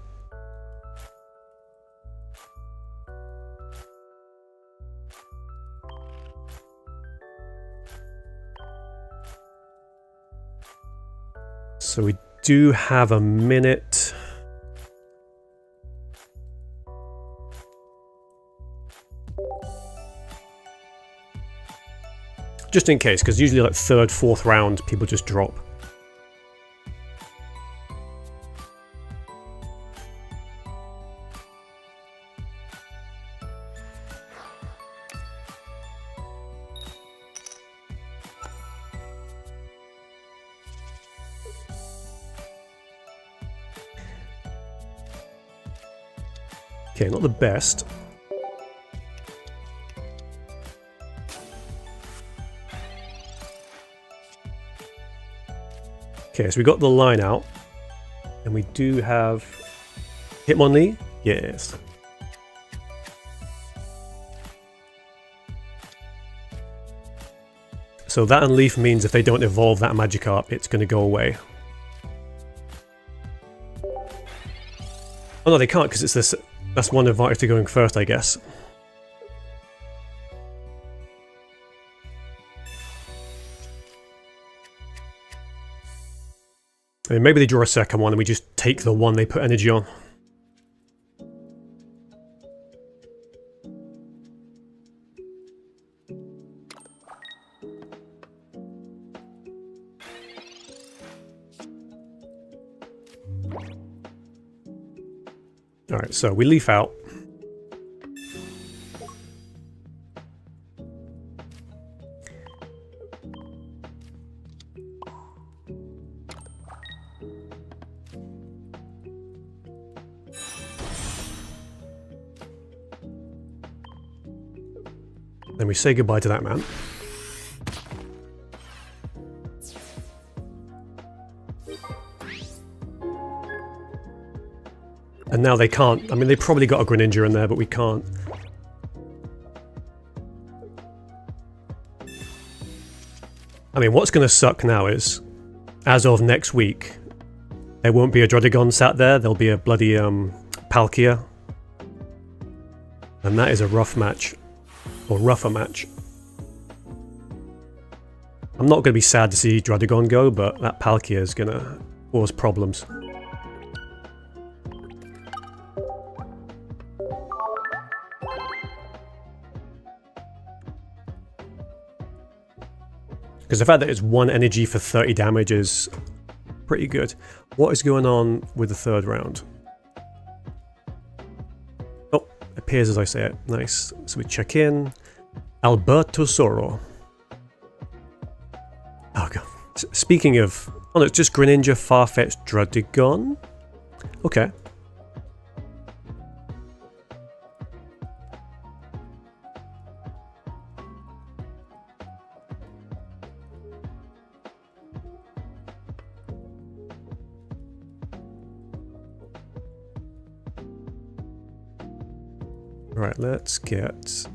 So we do have a minute. Just in case, because usually like 3rd, 4th round, people just drop. Okay, not the best. Okay, so we got the line out, and we do have Hitmonlee. Yes. So that and Leaf means if they don't evolve that Magikarp, it's going to go away. Oh no, they can't because it's this. That's one advantage to going first, I guess. I mean, maybe they draw a second one and we just take the one they put energy on. Alright, so we leaf out. Then we say goodbye to that man. And now they can't. I mean, they probably got a Greninja in there, but we can't. I mean, what's going to suck now is, as of next week, there won't be a Druddigon sat there. There'll be a bloody Palkia. And that is a rough match. Or rougher match. I'm not going to be sad to see Druddigon go, but that Palkia is going to cause problems. Because the fact that it's 1 energy for 30 damage is pretty good. What is going on with the 3rd round? Oh, appears as I say it. Nice. So we check in. Alberto Soro. Oh god. Speaking of... Oh no, it's just Greninja, Farfetch'd, Druddigon? Okay. Right, let's get...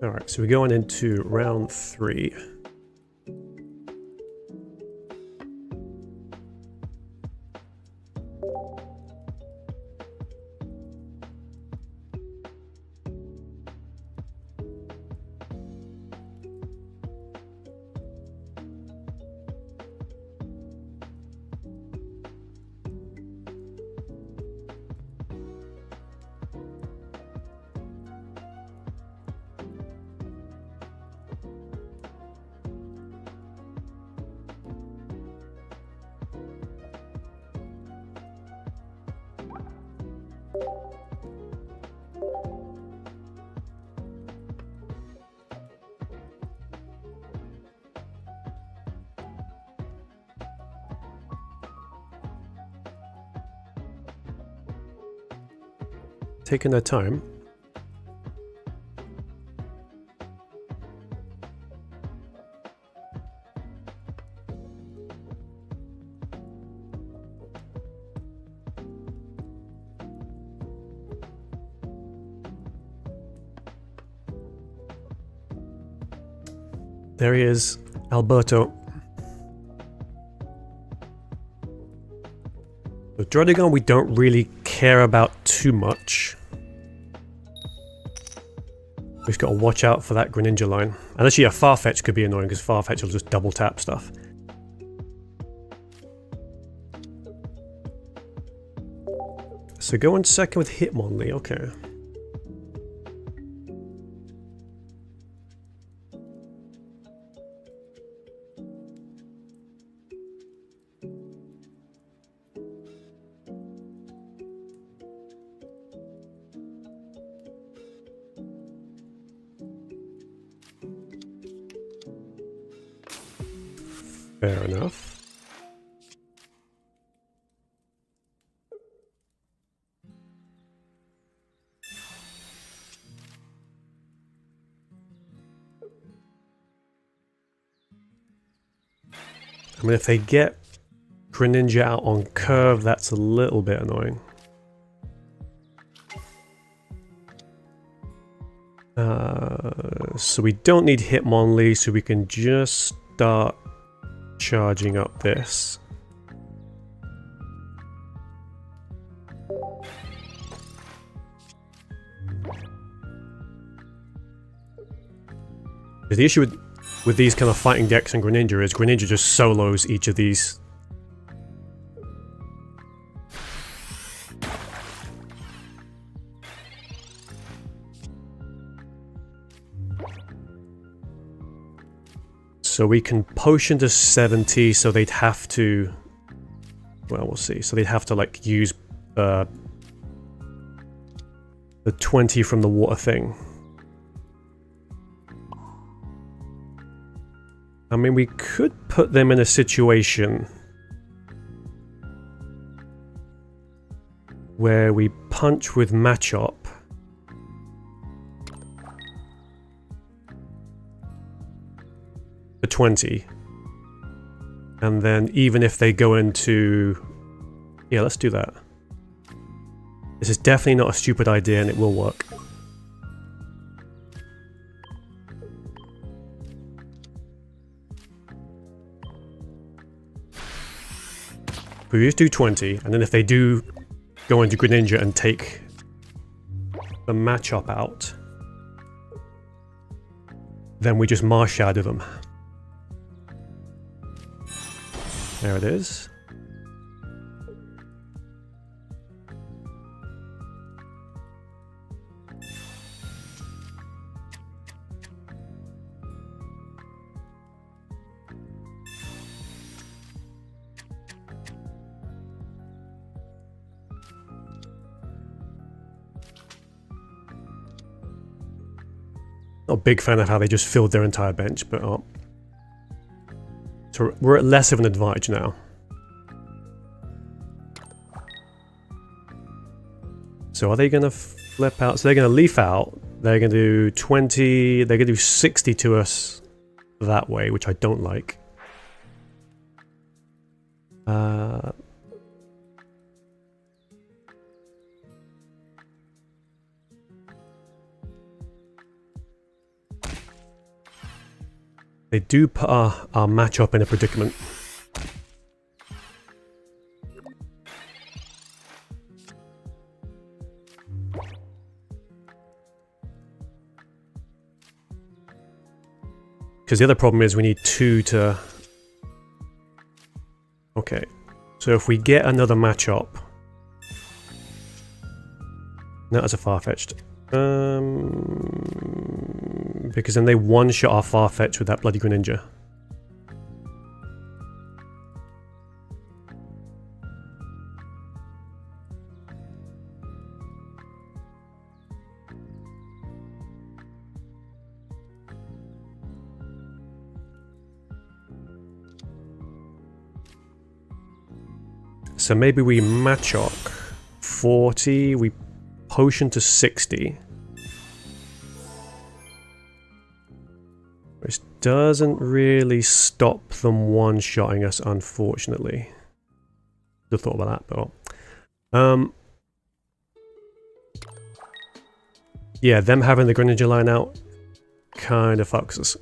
Alright, so we're going into round 3. Taking their time. There he is, Alberto. Druddigon we don't really care about too much. We've got to watch out for that Greninja line. And actually, yeah, Farfetch could be annoying because Farfetch will just double tap stuff. So go on second with Hitmonlee, okay. Fair enough. I mean, if they get Greninja out on curve, that's a little bit annoying. So we don't need Hitmonlee, so we can just start charging up this. The issue with these kind of fighting decks and Greninja is Greninja just solos each of these. So we can potion to 70, so they'd have to... Well, we'll see. So they'd have to, like, use the 20 from the water thing. I mean, we could put them in a situation where we punch with Machamp. For 20. And then even if they go into... Yeah, let's do that. This is definitely not a stupid idea and it will work. We just do 20, and then if they do go into Greninja and take the Machamp out, then we just Marshadow them. There it is. Not a big fan of how they just filled their entire bench, but so we're at less of an advantage now. So are they going to flip out? So they're going to leaf out. They're going to do 20. They're going to do 60 to us that way, which I don't like. They do put our Machamp in a predicament. Because the other problem is we need 2 to... Okay, so if we get another Machamp... No, that's a Farfetch'd. Because then they one-shot our Farfetch with that bloody Greninja. So maybe we Machamp 40, we potion to 60. Which doesn't really stop them one-shotting us, unfortunately. Should have thought about that, but... yeah, them having the Greninja line out kind of fucks us.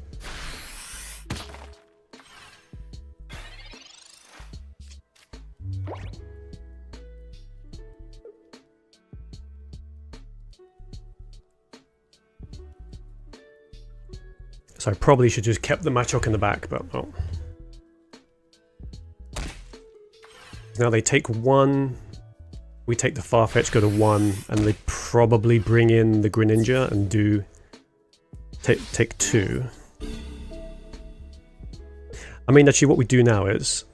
So I probably should just kept the Machamp in the back, but oh. Now they take 1, we take the Farfetch, go to 1, and they probably bring in the Greninja and do take 2. I mean, actually what we do now is...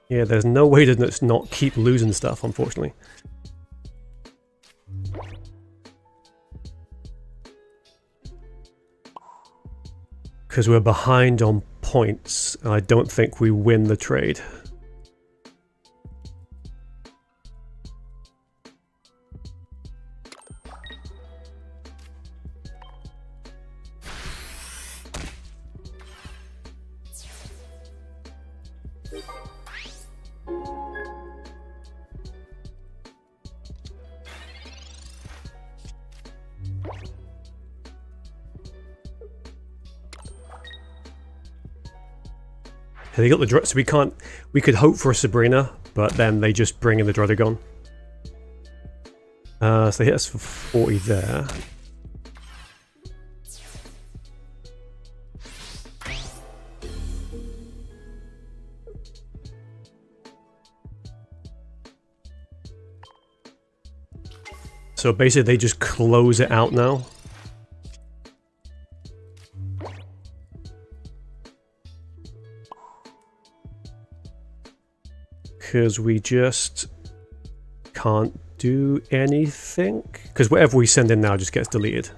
Yeah, there's no way to not keep losing stuff, unfortunately. Because we're behind on points, and I don't think we win the trade. They got the so we could hope for a Sabrina, but then they just bring in the Druddigon. So they hit us for 40 there. So basically they just close it out now. Because we just can't do anything. Because whatever we send in now just gets deleted.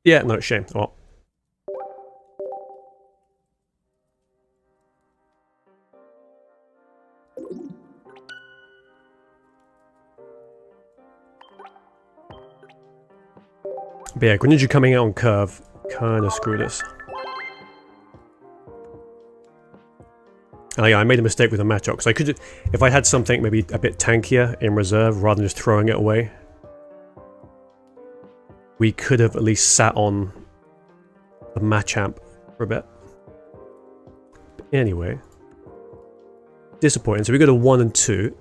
Yeah, no, shame. Oh. But yeah, Greninja coming out on curve kind of screwed us. Oh yeah, I made a mistake with the Machamp, because I could, if I had something maybe a bit tankier in reserve rather than just throwing it away, we could have at least sat on the Machamp for a bit. But anyway, disappointing. So we go to 1 and 2.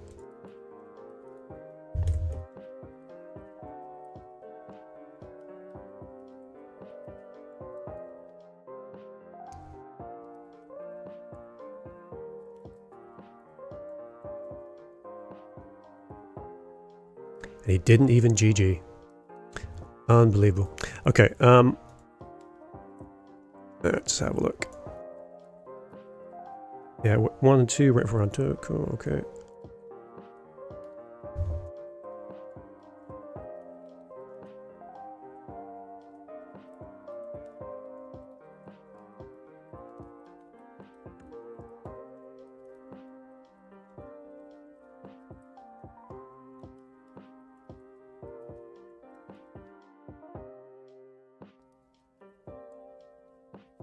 And he didn't even GG. Unbelievable. Okay, let's have a look. Yeah, 1 and 2, right for round 2. Cool, okay.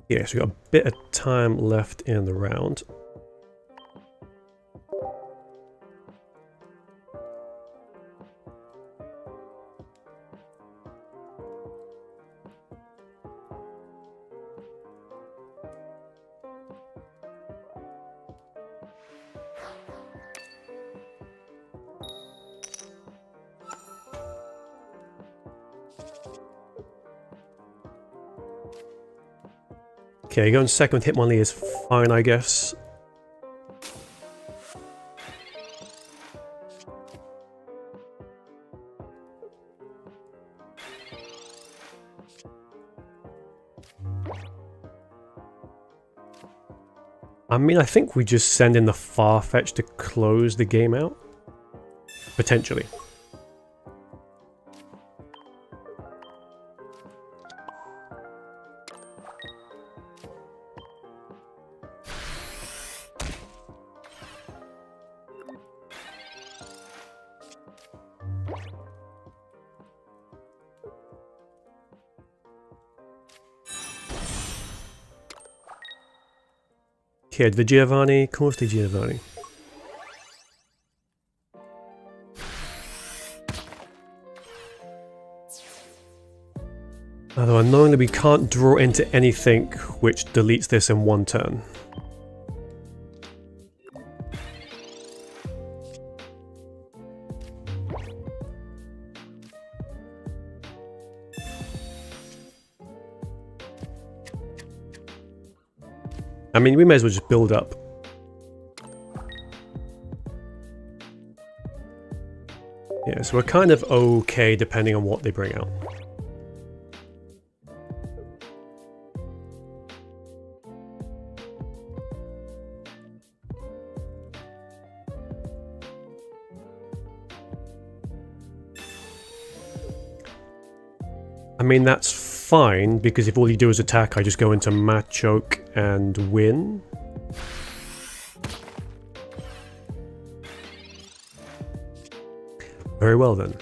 Yeah, so we got a bit of time left in the round. Okay, going second with Hitmonlee is fine, I guess. I mean, I think we just send in the Farfetch to close the game out. Potentially. Okay, the Giovanni, course the Giovanni. Although unknowingly we can't draw into anything which deletes this in one turn. I mean, we may as well just build up. Yeah, so we're kind of okay depending on what they bring out. I mean, that's fine, because if all you do is attack, I just go into Machamp and win. Very well then.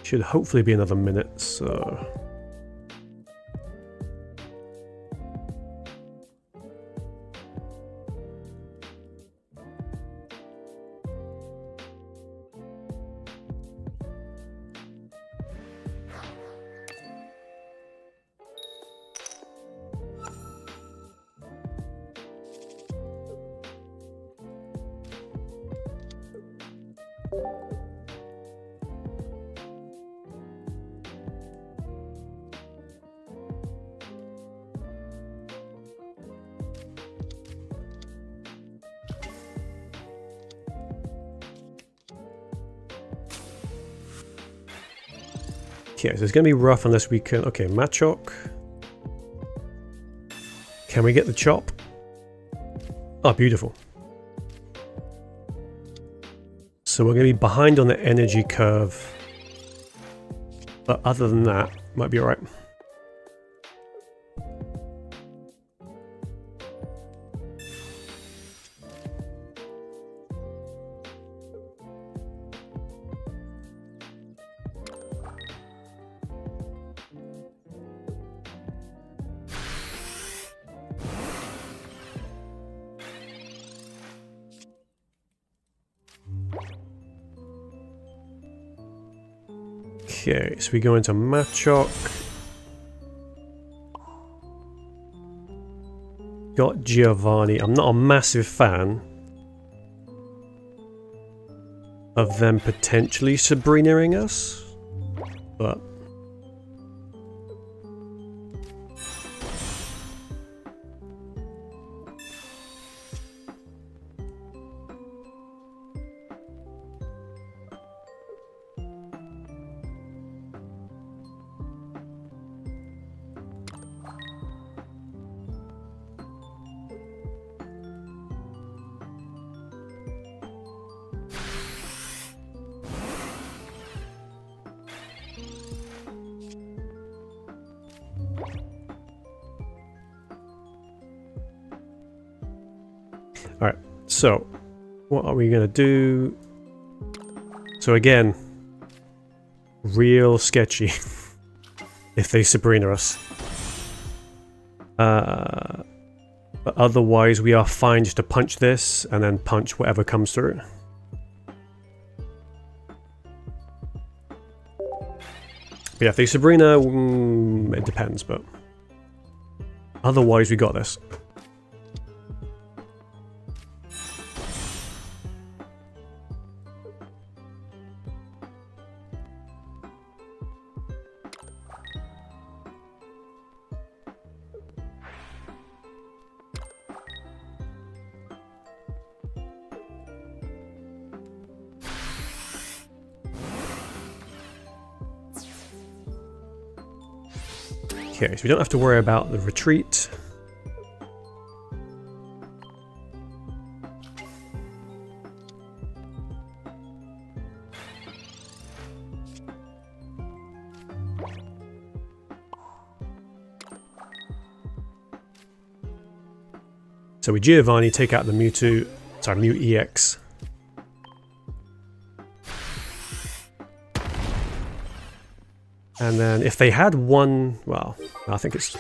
Should hopefully be another minute, so... Okay, so it's going to be rough unless we can... Okay, Machamp. Can we get the chop? Oh, beautiful. So we're going to be behind on the energy curve. But other than that, might be alright. Okay, so we go into Machamp. Got Giovanni. I'm not a massive fan of them potentially Sabrina-ing us, but... Alright, so what are we gonna do? So again, real sketchy if they Sabrina us. But otherwise we are fine just to punch this and then punch whatever comes through. But yeah, if they Sabrina, it depends, but otherwise we got this. Okay, so we don't have to worry about the retreat. So we Giovanni, take out the Mewtwo, sorry, Mew EX. And then if they had one, well, I think it's...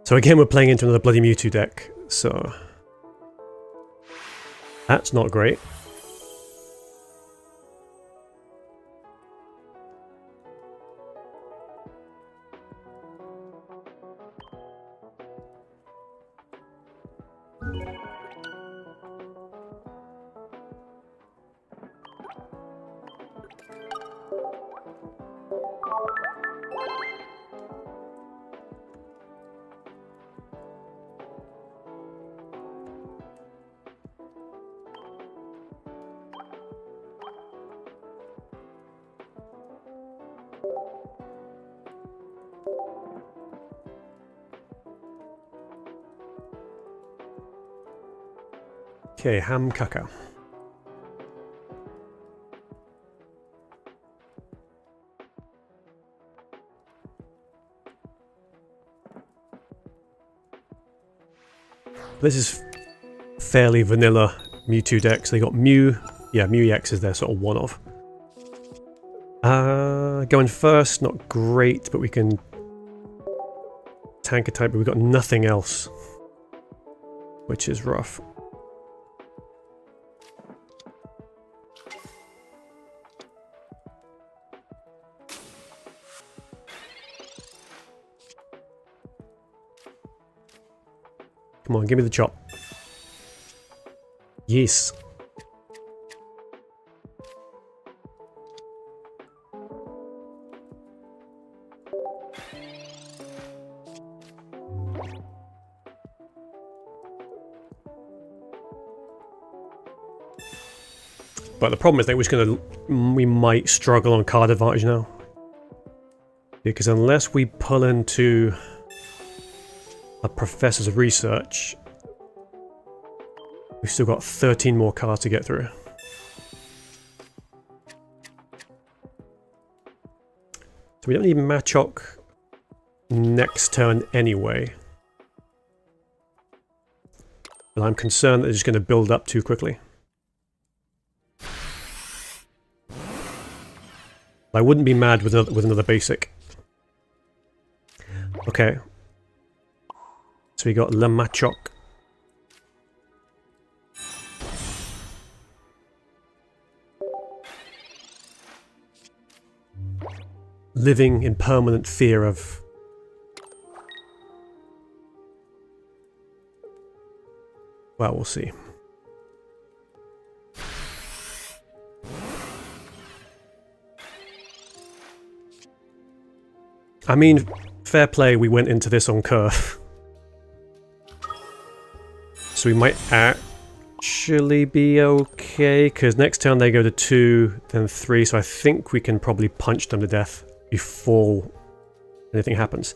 So again, we're playing into another bloody Mewtwo deck, so... That's not great. Okay, Ham Kaka. This is fairly vanilla Mewtwo decks. They got Mew, yeah, Mew EX is their sort of one-off. Going first, not great, but we can tank a type, but we've got nothing else, which is rough. Come on, give me the chop. Yes. But the problem is that we might struggle on card advantage now. Because unless we pull into a professor's research, we've still got 13 more cards to get through. So we don't need Machamp next turn anyway. But I'm concerned that they're just going to build up too quickly. I wouldn't be mad with another basic. Okay. So we got Le Machamp. Living in permanent fear of... Well, we'll see. I mean, fair play, we went into this on curve. So we might actually be okay, because next turn they go to 2, then 3, so I think we can probably punch them to death before anything happens.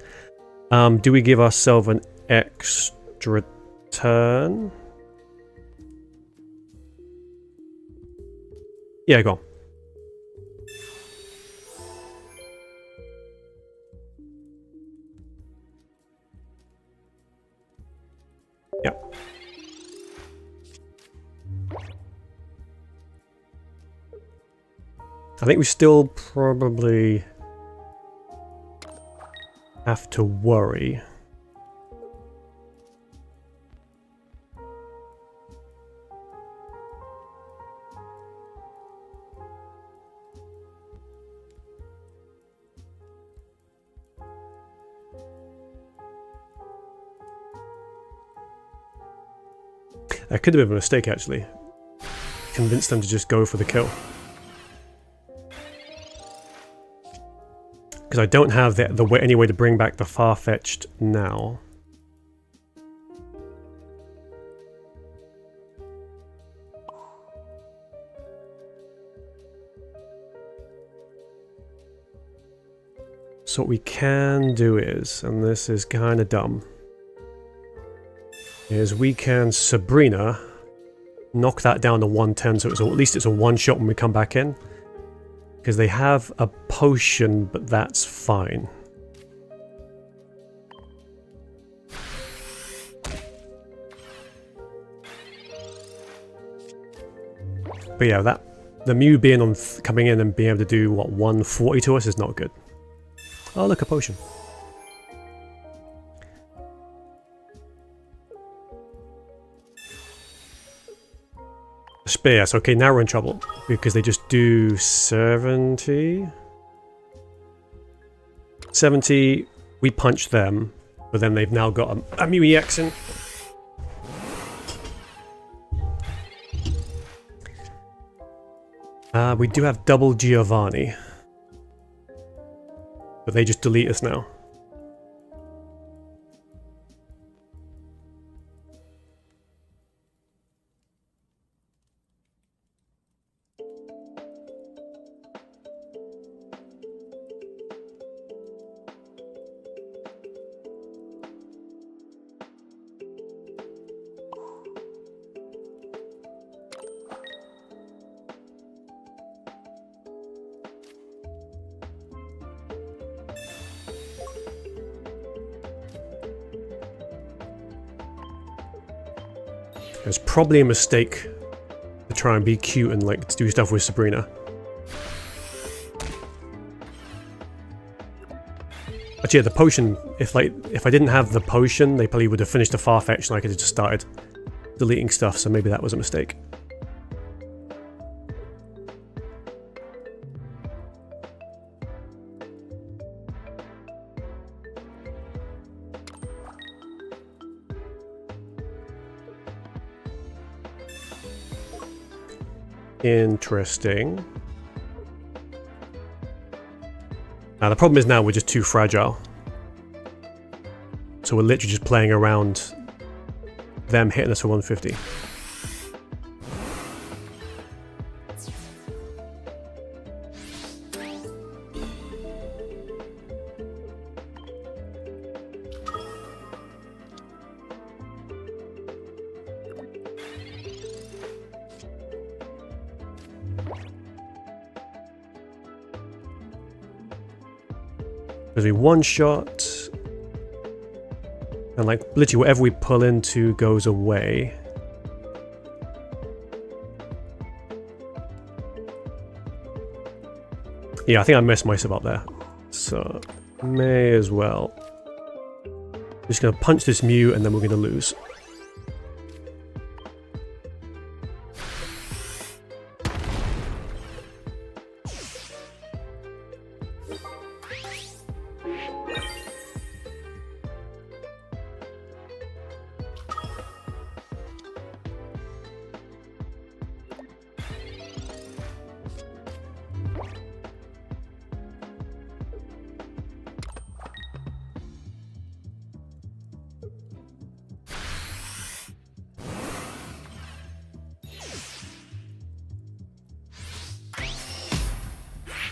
Do we give ourselves an extra turn? Yeah, go on. Yep. I think we still probably have to worry. That could have been a mistake, actually. Convince them to just go for the kill. Because I don't have any way to bring back the Farfetch'd now. So what we can do is, and this is kind of dumb, is we can Sabrina, knock that down to 110, so at least it's a one-shot when we come back in. Because they have a potion, but that's fine. But yeah, the Mew being on coming in and being able to do what 140 to us is not good. Oh look, a potion. Spears. Okay, now we're in trouble because they just do 70. 70. We punch them, but then they've now got a Mew EX in. We do have double Giovanni, but they just delete us now. It's probably a mistake to try and be cute and like to do stuff with Sabrina. Actually, yeah, the potion, if I didn't have the potion, they probably would have finished the Farfetch and I could have just started deleting stuff, so maybe that was a mistake. Interesting. Now the problem is now we're just too fragile. So we're literally just playing around them hitting us for 150. Because we one shot, and like literally whatever we pull into goes away. Yeah, I think I messed myself up there, so may as well. Just gonna punch this Mew and then we're gonna lose.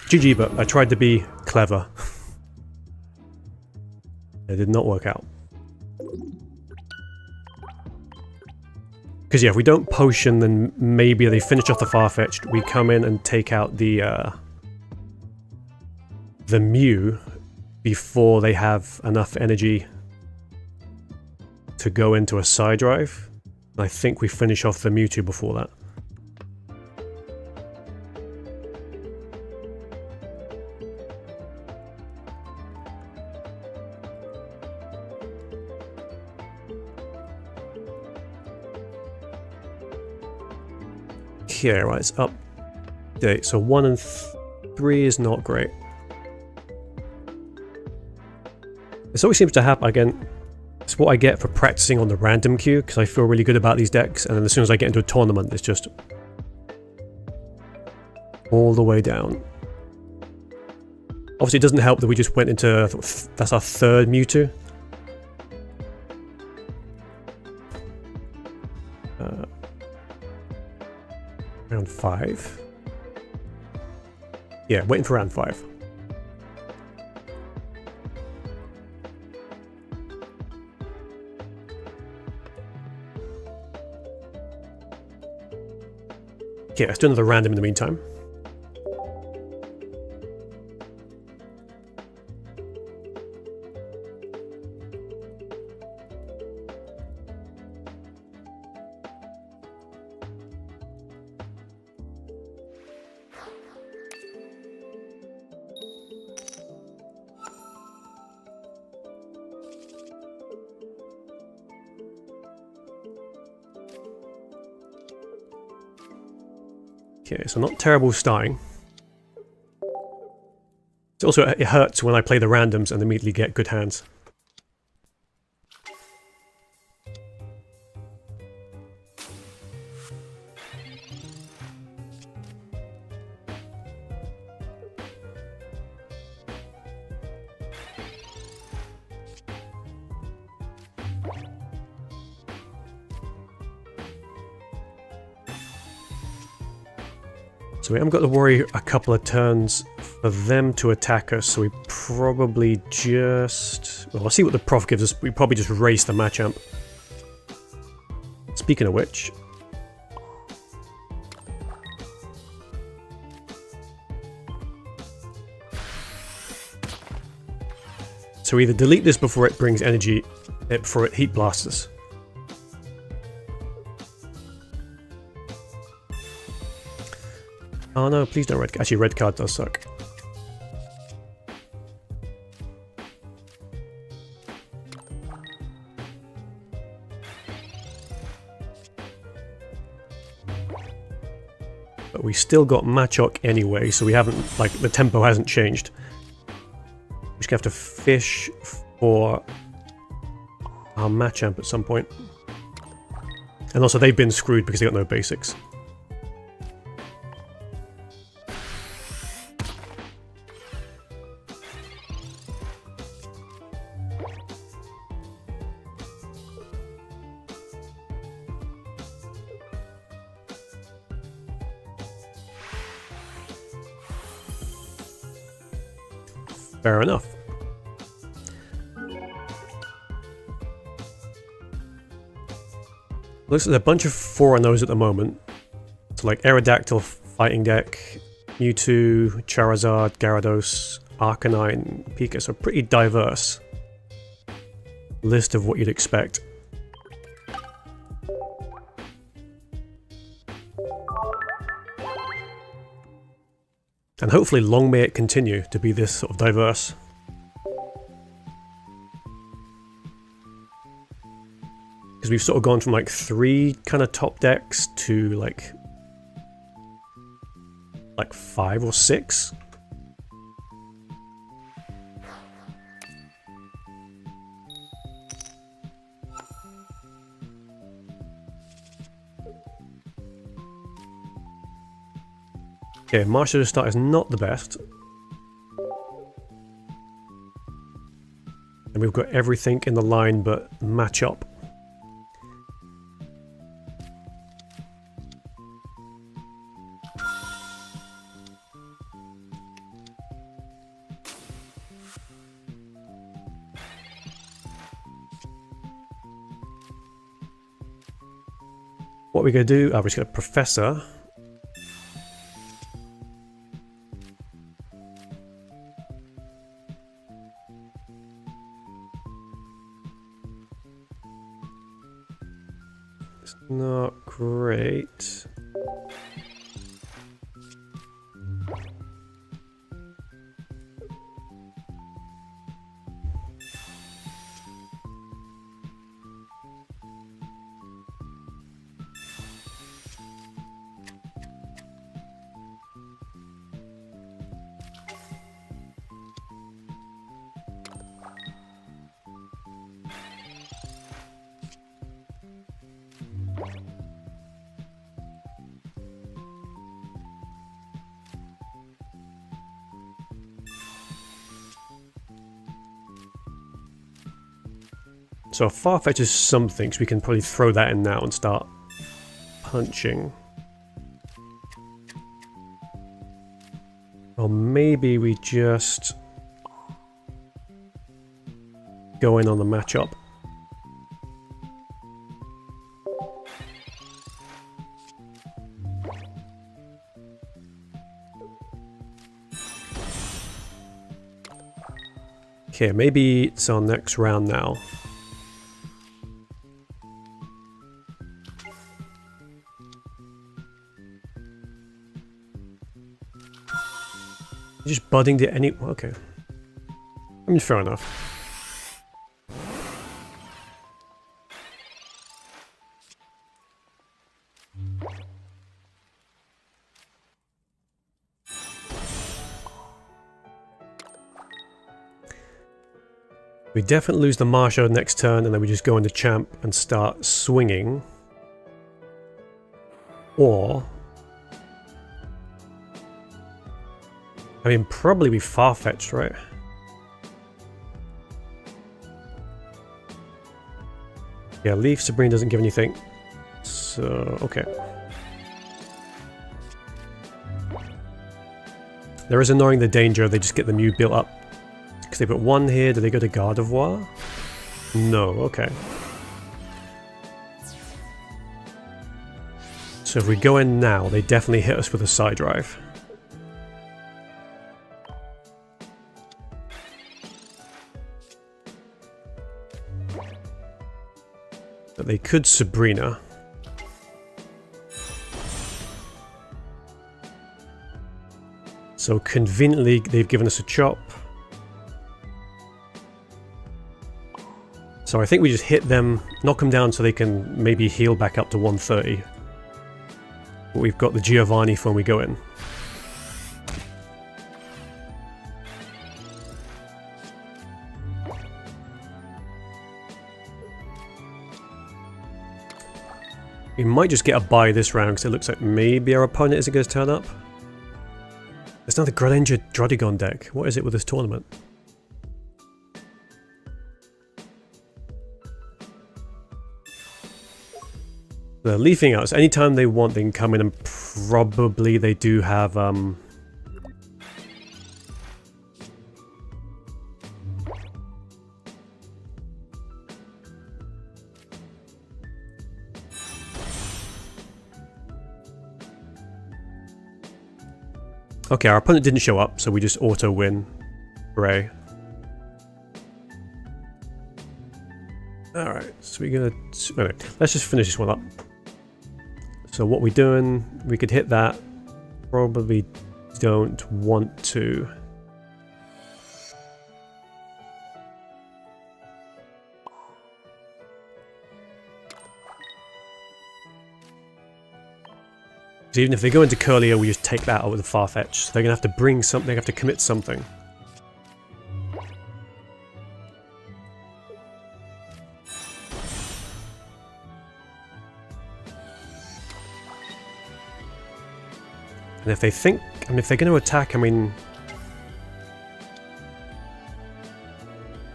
GG, but I tried to be clever. It did not work out. Because yeah, if we don't potion, then maybe they finish off the Farfetch'd, we come in and take out the Mew before they have enough energy to go into a side drive. I think we finish off the Mewtwo before that. Okay, right, it's update. So 1 and 3 is not great. This always seems to happen again. It's what I get for practicing on the random queue, because I feel really good about these decks, and then as soon as I get into a tournament, it's just all the way down. Obviously, it doesn't help that we just went into, that's our third Mewtwo. Round 5. Yeah, waiting for round 5. Okay, let's do another random in the meantime. Okay, so not terrible starting. Also, it hurts when I play the randoms and immediately get good hands. So we haven't got to worry a couple of turns for them to attack us, so we probably just... Well, I'll see what the prof gives us. We probably just race the Machamp. Speaking of which... So either delete this before it brings energy, before it heat blasts us. Oh no, please don't red card. Actually, red card does suck. But we still got Machamp anyway, so we haven't, like, the tempo hasn't changed. We just have to fish for our Machamp at some point. And also they've been screwed because they got no basics. Fair enough. Looks like a bunch of 4-0s at the moment. So like Aerodactyl fighting deck, Mewtwo, Charizard, Gyarados, Arcanine, Pika. So pretty diverse list of what you'd expect. And hopefully long may it continue to be this sort of diverse. Because we've sort of gone from like 3 kind of top decks to like 5 or 6. Okay, Marshall to start is not the best. And we've got everything in the line but Machamp. What we're going to do, we're just going to Professor. It's not great. So Farfetch is something, so we can probably throw that in now and start punching. Or maybe we just go in on the Machamp. Okay, maybe it's our next round now. Just budding to any... Okay. I mean, fair enough. We definitely lose the Marsha next turn, and then we just go into Champ and start swinging. Or... I mean, probably be far-fetched, right? Yeah, Leaf Sabrina doesn't give anything. So, okay. There is ignoring the danger, they just get the Mew built up. Because they put one here, do they go to Gardevoir? No, okay. So if we go in now, they definitely hit us with a side drive. But they could Sabrina. So conveniently, they've given us a chop. So I think we just hit them, knock them down so they can maybe heal back up to 130. But we've got the Giovanni for when we go in. We might just get a bye this round because it looks like maybe our opponent isn't going to turn up. There's another Greninja Druddigon deck. What is it with this tournament? They're leafing out, so anytime they want they can come in, and probably they do have okay, our opponent didn't show up, so we just auto-win. Hooray. Alright, so we're gonna... Okay, let's just finish this one up. So what we're doing, we could hit that. Probably don't want to. So even if they go into Curlier, we just take that out with the Farfetch. So they're going to have to bring something, they have to commit something. And if they think, I mean, if they're going to attack, I mean...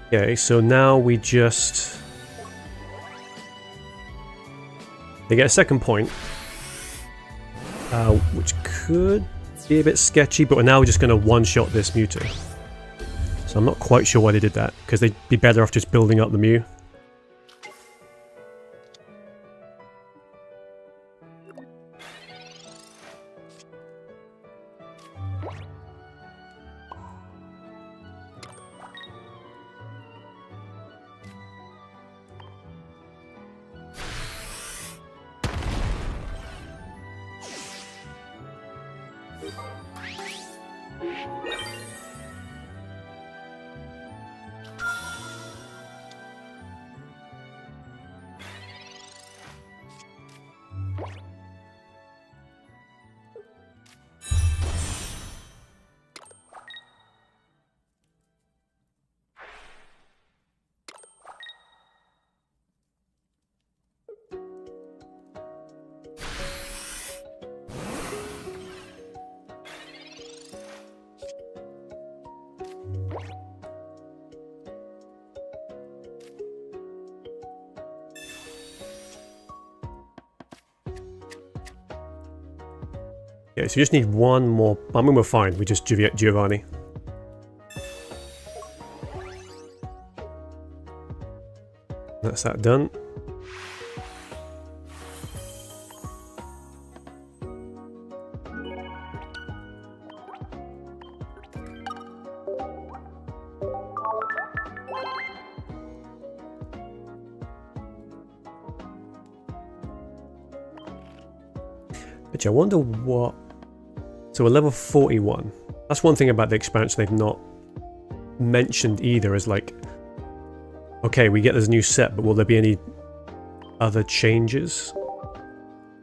Okay, so now we just... They get a second point. Which could be a bit sketchy, but we're now just going to one-shot this Mewtwo. So I'm not quite sure why they did that, because they'd be better off just building up the Mew. Okay, so you just need one more. I mean, we're fine. We just Giovanni. That's that done. Actually, I wonder what... So we're level 41. That's one thing about the expansion they've not mentioned either, is like, okay, we get this new set, but will there be any other changes?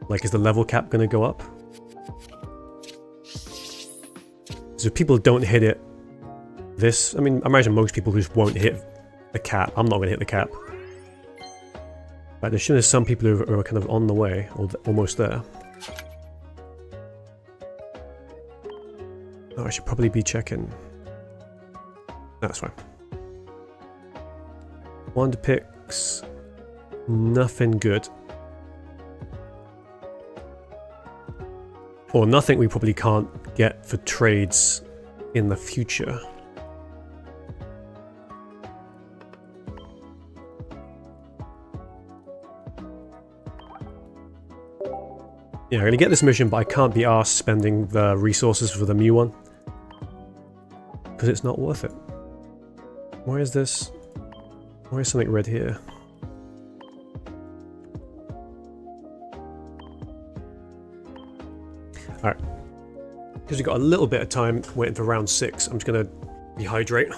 Like, is the level cap going to go up? So if people don't hit it, this... I mean, I imagine most people just won't hit the cap. I'm not going to hit the cap. But there should be some people who are kind of on the way, or almost there. Oh, I should probably be checking. That's fine. Wonder picks. Nothing good. Or nothing we probably can't get for trades in the future. Yeah, I'm going to get this mission, but I can't be arsed spending the resources for the new one. Because it's not worth it. Why is this? Why is something red here? Alright. Because we've got a little bit of time waiting for round 6, I'm just going to dehydrate.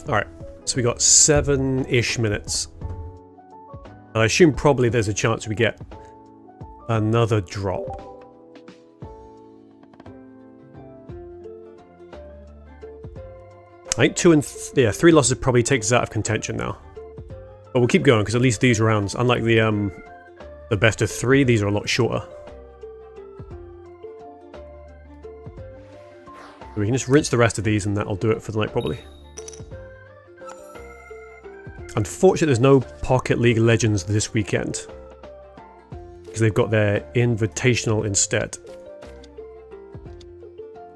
Alright, so we got 7-ish minutes. And I assume probably there's a chance we get another drop. I think 3 losses probably takes us out of contention now. But we'll keep going, because at least these rounds, unlike the best of 3, these are a lot shorter. So we can just rinse the rest of these and that'll do it for the night probably. Unfortunately, there's no Pocket League Legends this weekend. Because they've got their Invitational instead.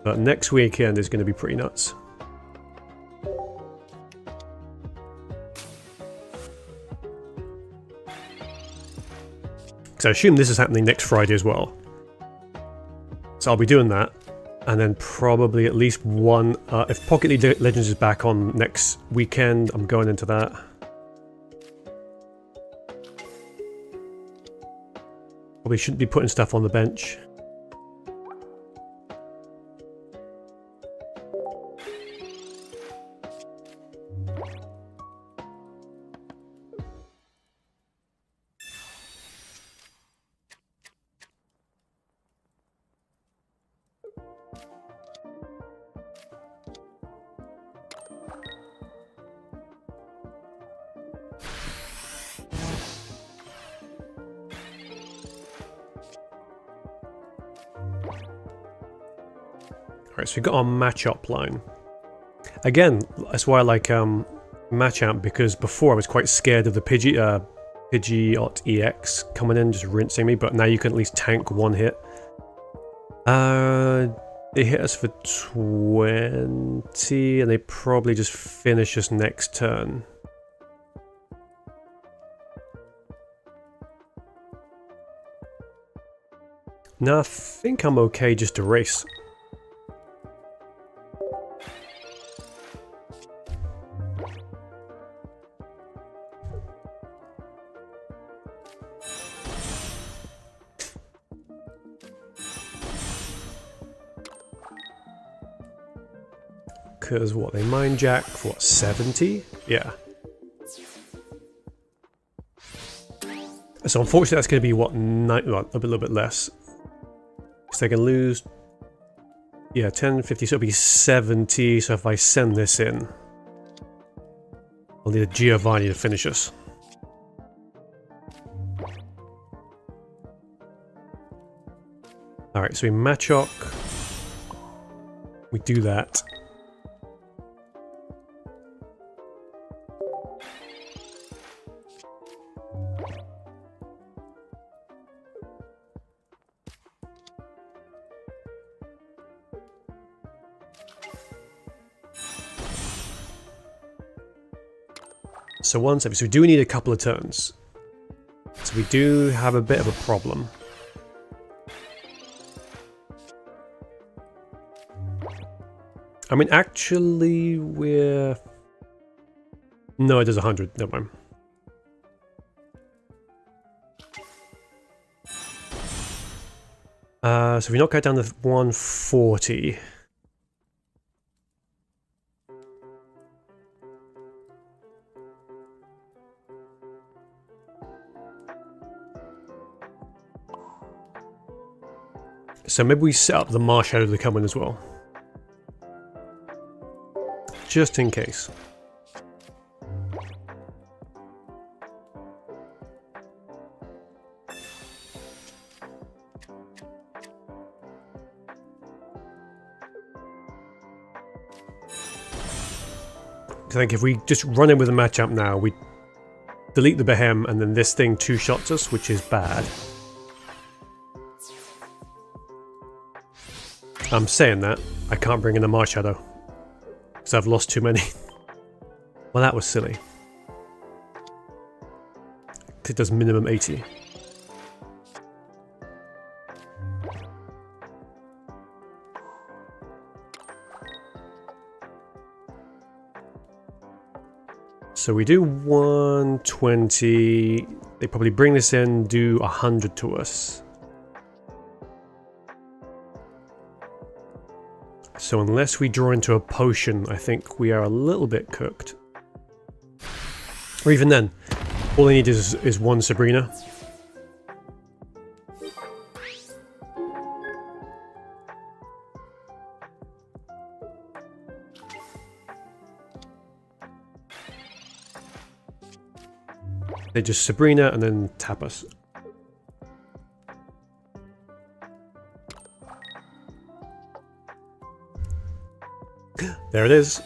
But next weekend is going to be pretty nuts. So I assume this is happening next Friday as well. So I'll be doing that. And then probably at least one... if Pocket League Legends is back on next weekend, I'm going into that. Probably shouldn't be putting stuff on the bench. Alright, so we've got our Machamp line. Again, that's why I like Machamp, because before I was quite scared of the Pidgeot EX coming in, just rinsing me, but now you can at least tank one hit. They hit us for 20, and they probably just finish us next turn. No, I think I'm okay just to race. Because what, they mine jack for what, 70? Yeah. So unfortunately that's going to be what, well, a little bit less. So they can lose, yeah, 10, 50, so it'll be 70. So if I send this in, I'll need a Giovanni to finish us. Alright, so we Machock. We do that. So one second, so we do need a couple of turns. So we do have a bit of a problem. I mean, actually, we're... No, it does 100. Never mind. So if we knock it down to 140... So maybe we set up the Marshadow to come in as well. Just in case. I think if we just run in with a Machamp now, we delete the Behem and then this thing two-shots us, which is bad. I'm saying that, I can't bring in a Marshadow, because I've lost too many. Well, that was silly. It does minimum 80. So we do 120, they probably bring this in, do 100 to us. So unless we draw into a potion, I think we are a little bit cooked. Or even then, all I need is one Sabrina. They just Sabrina and then tap us. There it is.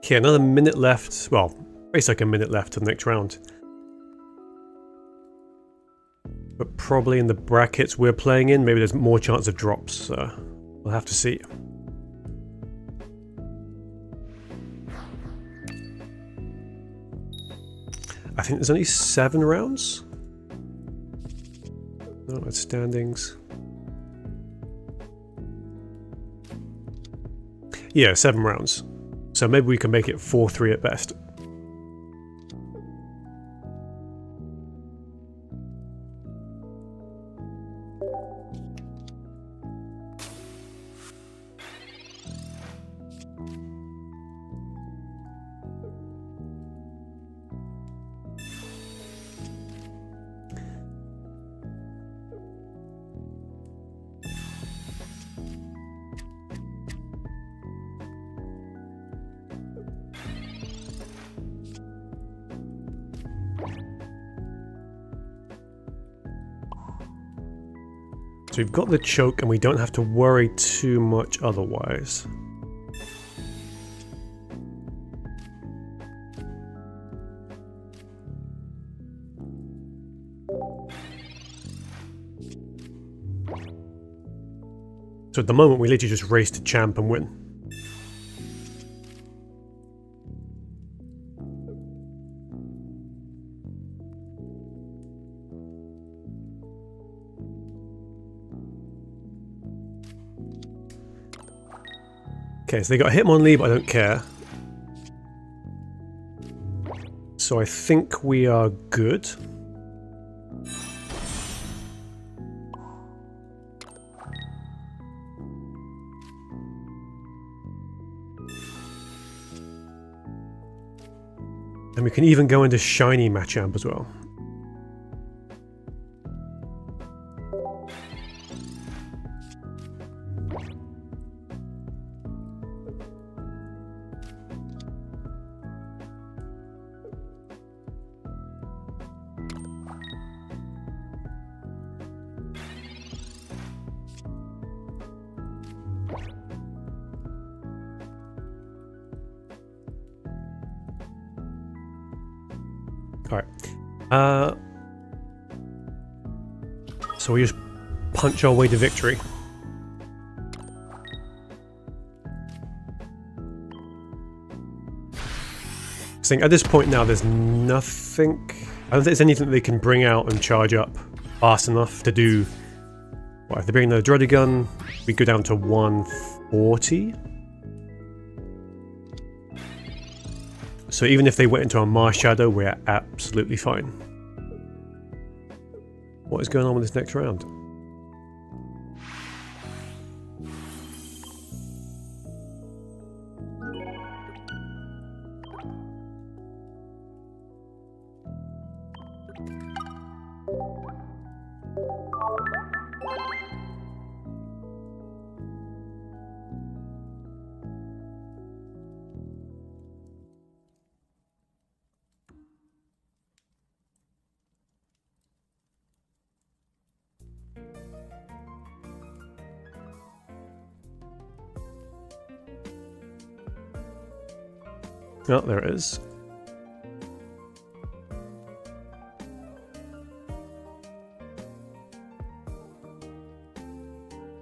Okay, another minute left. Well, basically like a minute left to the next round. But probably in the brackets we're playing in, maybe there's more chance of drops, so we'll have to see. I think there's only 7 rounds. No, it's standings. Yeah, 7 rounds. So maybe we can make it 4-3 at best. So we've got the choke and we don't have to worry too much otherwise. So at the moment we literally just race to champ and win. Okay, so they got Hitmonlee, but I don't care. So I think we are good. And we can even go into shiny Machamp as well. Alright. So we just punch our way to victory. I think at this point now there's nothing... I don't think there's anything they can bring out and charge up fast enough to do... Well, if they bring the Dreaded Gun, we go down to 140. So even if they went into a Mars Shadow, we're absolutely fine. What is going on with this next round? Oh, there it is.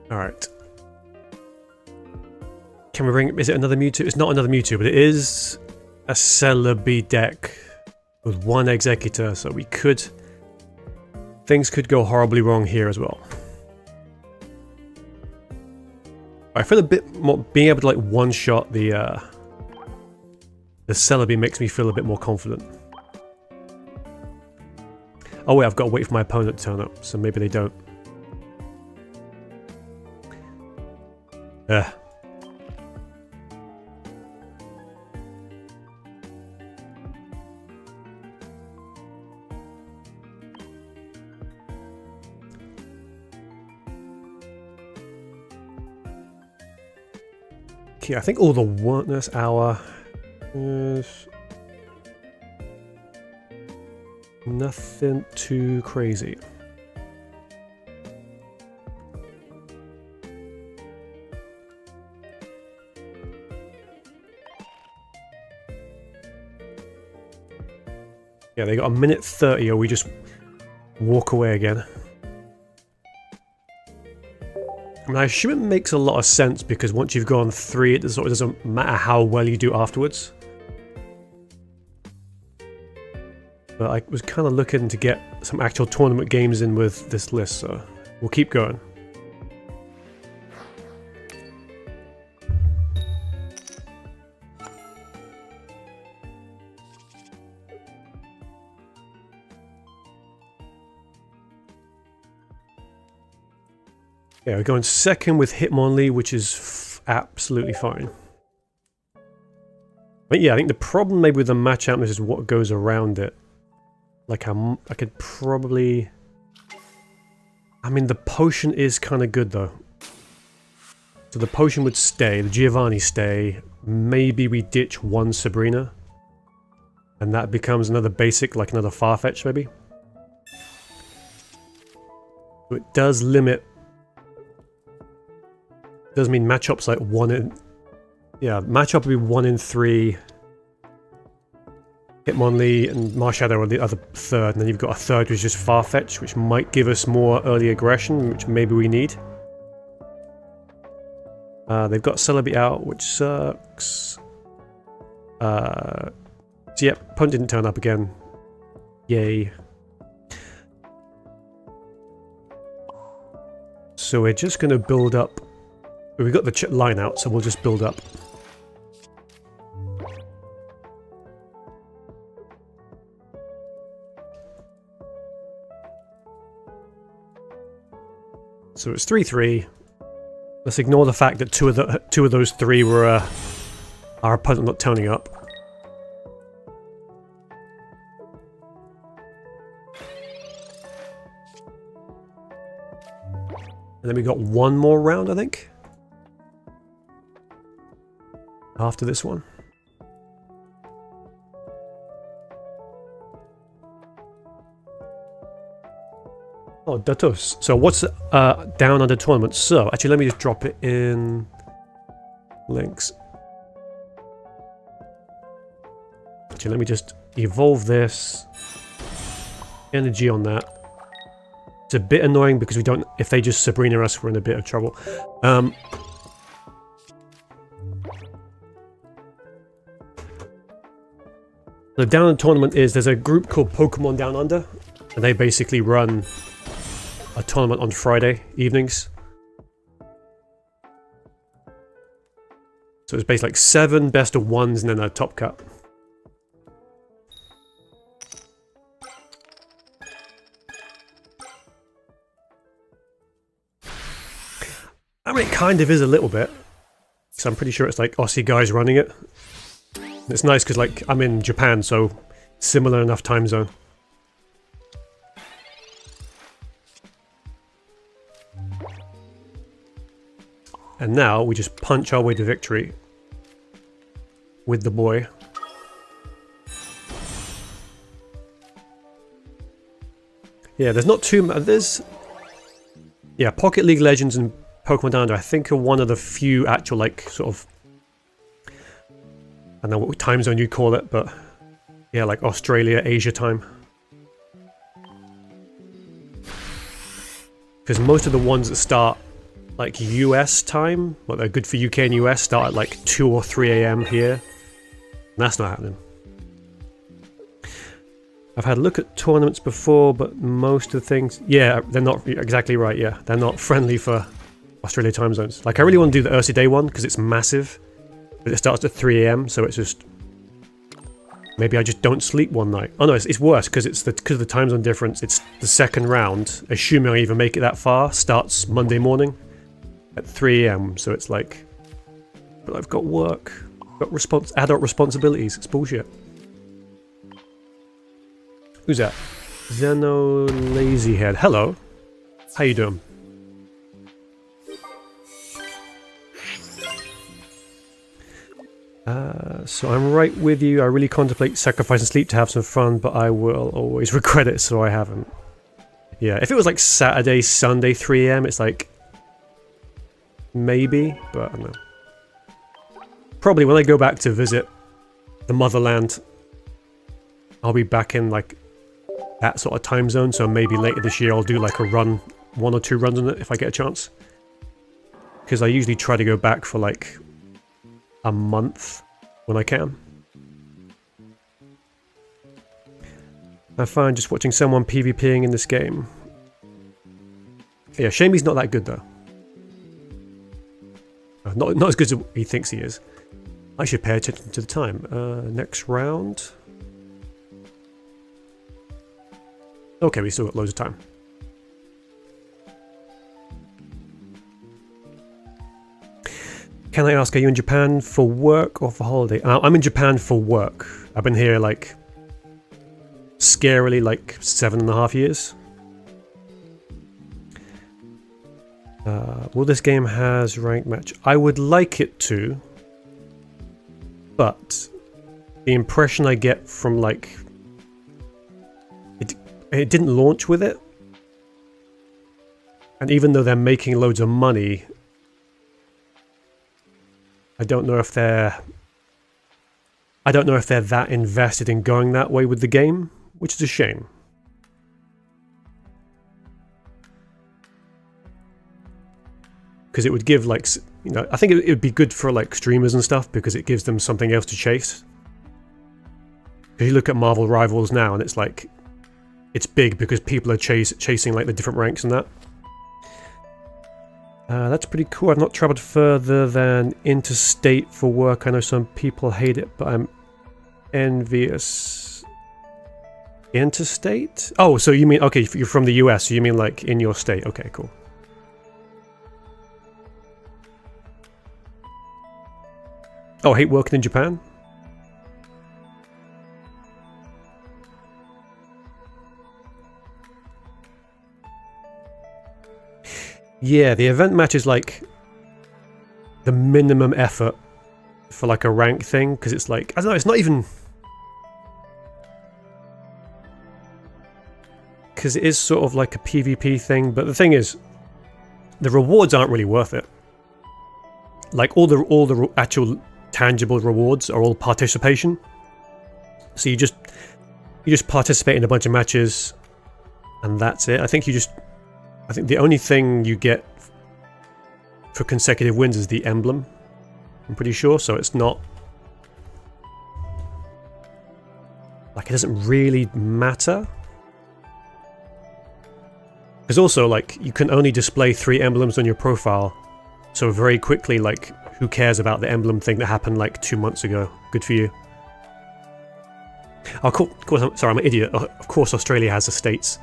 Alright. Can we bring... Is it another Mewtwo? It's not another Mewtwo, but it is a Celebi deck with one Executor, so we could... Things could go horribly wrong here as well. I feel a bit more... Being able to, like, one-shot the Celebi makes me feel a bit more confident. Oh wait, I've got to wait for my opponent to turn up, so maybe they don't. Yeah, I think all the wantness hour is nothing too crazy. Yeah, they got a minute 30 or we just walk away again. I mean, I assume it makes a lot of sense because once you've gone 3, it sort of doesn't matter how well you do afterwards. But I was kind of looking to get some actual tournament games in with this list, so we'll keep going. Yeah, we're going second with Hitmonlee, which is absolutely fine. But yeah, I think the problem maybe with the Machamp is what goes around it. Like I could probably... I mean, the potion is kind of good though. So the potion would stay, the Giovanni stay. Maybe we ditch one Sabrina. And that becomes another basic, like another Farfetch maybe. So it does limit does mean Machop's like 1 in... Yeah, Machop would be 1 in 3. Hitmonlee and Marshadow are the other third, and then you've got a third which is just Farfetch, which might give us more early aggression, which maybe we need. They've got Celebi out, which sucks. So yep, Punt didn't turn up again. Yay. So we're just going to build up. We've got the line out, so we'll just build up. So it's 3-3. Let's ignore the fact that two of those 3 were our opponent not turning up. And then we got one more round, I think, after this one. Oh, Datos. So what's down under tournament? So actually, let me just drop it in links. Actually, let me just evolve this. Energy on that. It's a bit annoying because we don't. If they just Sabrina us, we're in a bit of trouble. The Down Under tournament is there's a group called Pokemon Downunder, and they basically run a tournament on Friday evenings. So it's basically like 7 best of 1s and then a top cut. I mean, it kind of is a little bit. So I'm pretty sure it's like Aussie guys running it. And it's nice because like I'm in Japan, so similar enough time zone. And now we just punch our way to victory with the boy. Yeah, there's not too much. There's... Yeah, Pocket League Legends and Pokemon Downunder, I think, are one of the few actual, like, sort of... I don't know what time zone you call it, but... Yeah, like Australia, Asia time. Because most of the ones that start... like US time, what they're good for UK and US, start at like 2 or 3 AM here. And that's not happening. I've had a look at tournaments before, but most of the things, yeah, they're not exactly right, yeah. They're not friendly for Australia time zones. Like I really want to do the Ursa Day one because it's massive, but it starts at 3 AM, so it's just... Maybe I just don't sleep one night. Oh no, it's worse because of the time zone difference. It's the second round, assuming I even make it that far, starts Monday morning at 3 AM, so it's like, but I've got work, got adult responsibilities. It's bullshit. Who's that? Zeno Lazyhead. Hello. How you doing? So I'm right with you. I really contemplate sacrificing sleep to have some fun, but I will always regret it, so I haven't. Yeah, if it was like Saturday, Sunday, 3 AM, it's like, maybe, but I don't know. Probably when I go back to visit the motherland, I'll be back in like that sort of time zone, so maybe later this year I'll do like a run, 1 or 2 runs on it if I get a chance. Because I usually try to go back for like a month when I can. I find just watching someone PvPing in this game. Yeah, Shamey's not that good though. Not as good as he thinks he is. I should pay attention to the time. Next round. Okay, we still got loads of time. Can I ask, are you in Japan for work or for holiday? I'm in Japan for work. I've been here like scarily like 7.5 years. Will this game has ranked match? I would like it to, but the impression I get from like it didn't launch with it, and even though they're making loads of money, I don't know if they're that invested in going that way with the game, which is a shame. Because it would give, like, you know, I think it would be good for like streamers and stuff because it gives them something else to chase. Because you look at Marvel Rivals now and it's like, it's big because people are chasing like the different ranks and that. That's pretty cool. I've not travelled further than interstate for work. I know some people hate it, but I'm envious. Interstate? Oh, so you mean, okay, you're from the US, so you mean like in your state. Okay, cool. Oh, hate working in Japan? Yeah, the event match is like the minimum effort for like a rank thing, because it's like, I don't know, it's not even... Because it is sort of like a PvP thing, but the thing is, the rewards aren't really worth it. Like all the actual tangible rewards are all participation. So you just participate in a bunch of matches, and that's it. I think the only thing you get for consecutive wins is the emblem. I'm pretty sure, so it's not like, it doesn't really matter. Because also, like, you can only display 3 emblems on your profile, so very quickly, like, who cares about the emblem thing that happened like 2 months ago? Good for you. Oh, of course, sorry, I'm an idiot. Of course Australia has the states.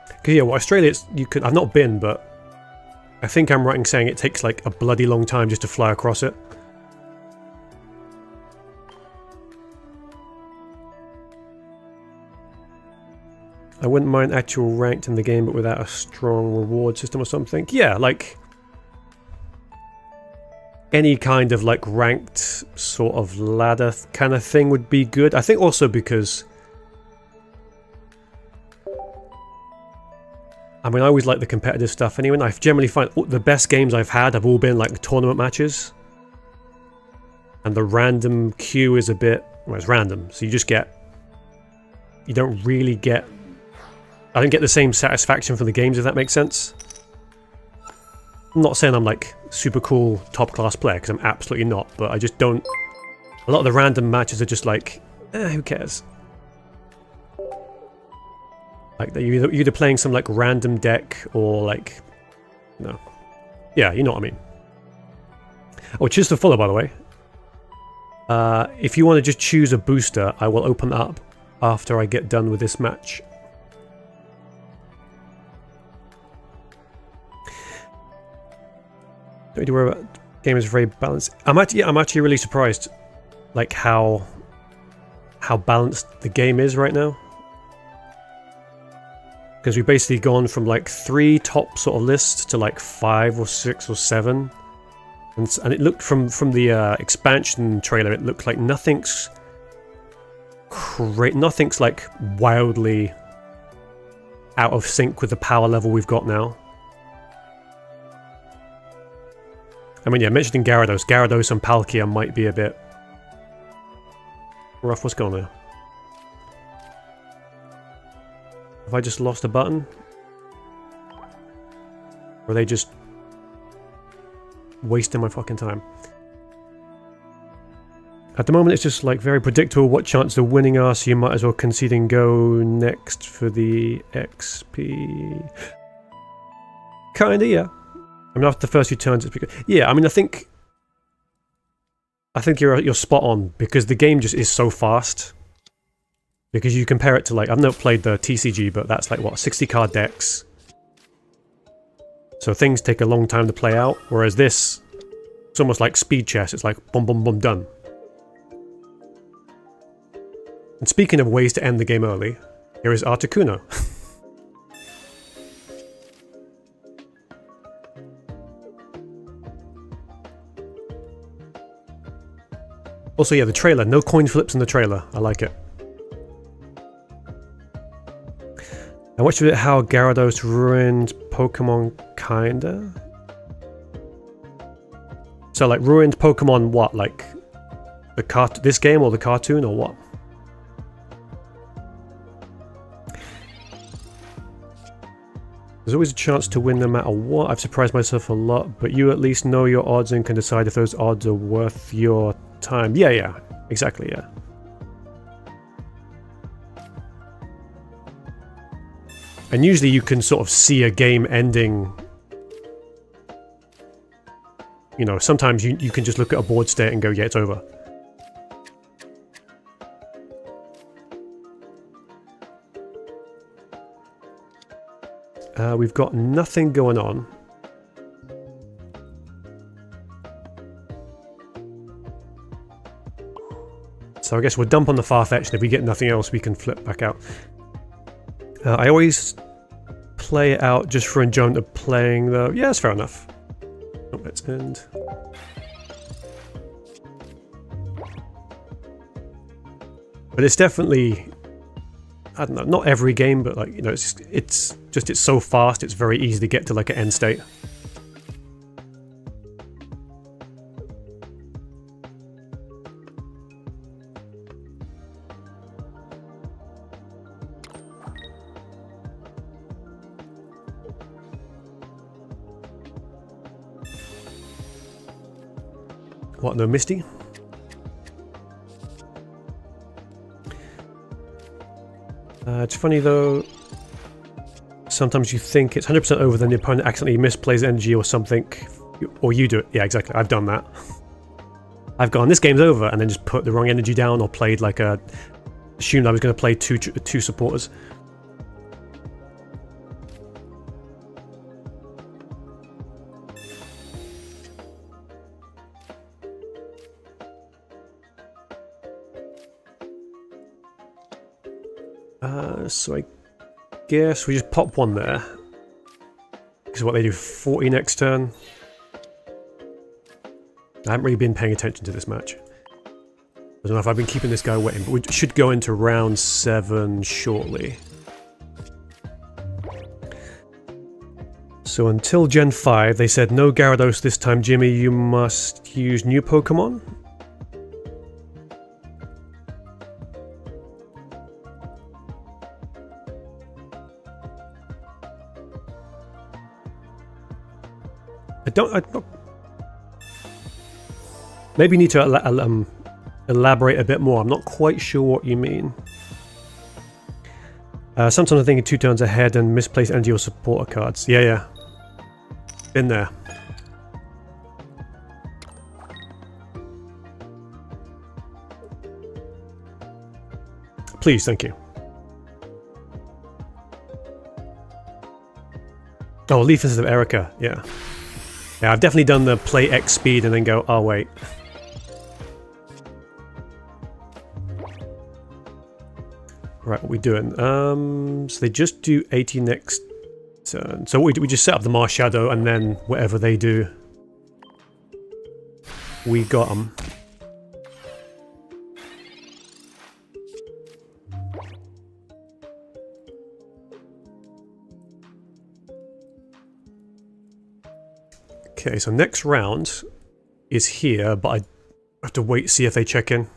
Because yeah, well, Australia, I've not been, but I think I'm right in saying it takes like a bloody long time just to fly across it. I wouldn't mind actual ranked in the game, but without a strong reward system or something. Yeah, like any kind of like ranked sort of ladder kind of thing would be good. I think also because, I mean, I always like the competitive stuff anyway, and I generally find the best games I've had have all been like tournament matches. And the random queue is a bit, well, it's random, so you don't really get, I don't get the same satisfaction from the games, if that makes sense. I'm not saying I'm like super cool top class player, because I'm absolutely not, but I just don't, a lot of the random matches are just like, who cares? Like, you're either playing some like random deck or like, no. Yeah, you know what I mean. Oh, cheers to follow, by the way. If you want to just choose a booster, I will open up after I get done with this match. Don't need to worry about, game is very balanced. I'm actually really surprised, like how balanced the game is right now. Because we've basically gone from like 3 top sort of lists to like 5 or 6 or 7. And it looked from the expansion trailer, it looked like nothing's like wildly out of sync with the power level we've got now. I mean, yeah, mentioning Gyarados and Palkia might be a bit rough. What's going on there? Have I just lost a button? Or are they just wasting my fucking time? At the moment, it's just like very predictable what chance of winning are, so you might as well concede and go next for the XP. Kinda, yeah. I mean, after the first few turns, it's pretty good. Yeah, I mean, I think you're spot on, because the game just is so fast. Because you compare it to, like, I've not played the TCG, but that's like, what, 60 card decks. So things take a long time to play out, whereas this, it's almost like speed chess. It's like, boom, boom, boom, done. And speaking of ways to end the game early, here is Articuno. Also, yeah, the trailer. No coin flips in the trailer. I like it. I watched a bit how Gyarados ruined Pokemon, kinda. So, like, ruined Pokemon what? Like, this game or the cartoon or what? There's always a chance to win no matter what. I've surprised myself a lot, but you at least know your odds and can decide if those odds are worth your time. Yeah, exactly, yeah. And usually you can sort of see a game ending. You know, sometimes you can just look at a board state and go, yeah, it's over. We've got nothing going on. So I guess we'll dump on the Farfetch, and if we get nothing else, we can flip back out. I always play it out just for enjoyment of playing, though. Yeah, that's fair enough. Oh, let's end. But it's definitely, I don't know, not every game, but like, you know, it's so fast, it's very easy to get to like an end state. What, no Misty? It's funny though, sometimes you think it's 100% over, then the opponent accidentally misplays energy or something, or you do it. Yeah, exactly, I've done that. I've gone, this game's over, and then just put the wrong energy down, or played like assumed I was going to play two supporters. So I guess we just pop one there. Because what they do, 40 next turn. I haven't really been paying attention to this match. I don't know if I've been keeping this guy waiting, but we should go into round 7 shortly. So until Gen 5, they said no Gyarados this time, Jimmy, you must use new Pokemon. I don't maybe need to elaborate a bit more. I'm not quite sure what you mean. Sometimes I'm thinking 2 turns ahead and misplaced energy or supporter cards. Yeah. Been there. Please, thank you. Oh, Leaf instead of Erica, yeah. Yeah, I've definitely done the play X speed and then go, oh wait. Right, what are we doing? So they just do 80 next turn. So we just set up the Mars Shadow, and then whatever they do, we got them. Okay, so next round is here, but I have to wait, see if they check in.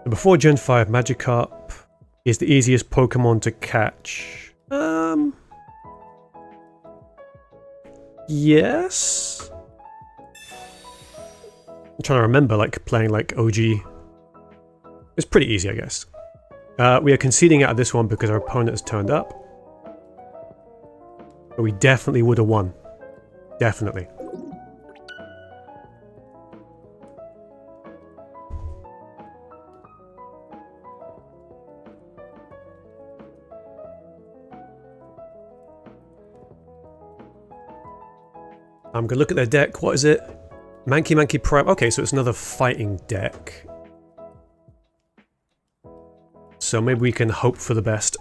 Before Gen 5, Magikarp is the easiest Pokemon to catch. Yes? I'm trying to remember, like, playing, like, OG. It's pretty easy, I guess. We are conceding out of this one because our opponent has turned up. But we definitely would have won. Definitely. I'm gonna look at their deck. What is it? Mankey Prime. Okay, so it's another fighting deck. So maybe we can hope for the best.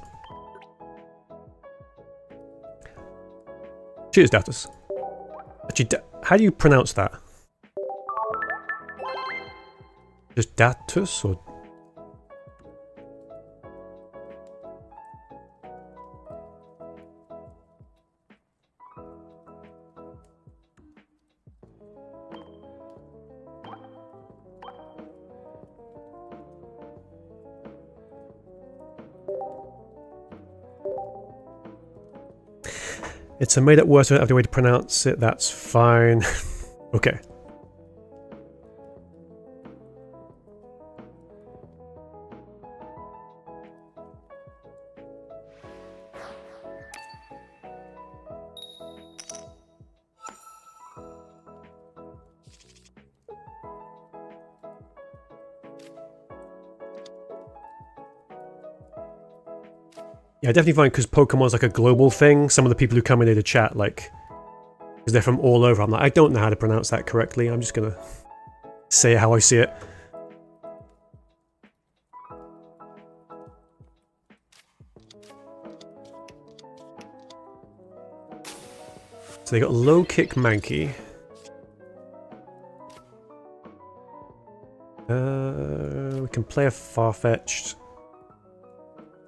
Cheers, Datus. Actually, how do you pronounce that? Just Datus or? It's a made-up word, so I don't have the way to pronounce it. That's fine. Okay. Yeah, I definitely find because Pokemon's like a global thing, some of the people who come into the chat, like, because they're from all over, I'm like, I don't know how to pronounce that correctly, I'm just gonna say it how I see it. So they got low kick Mankey. We can play a Farfetch'd.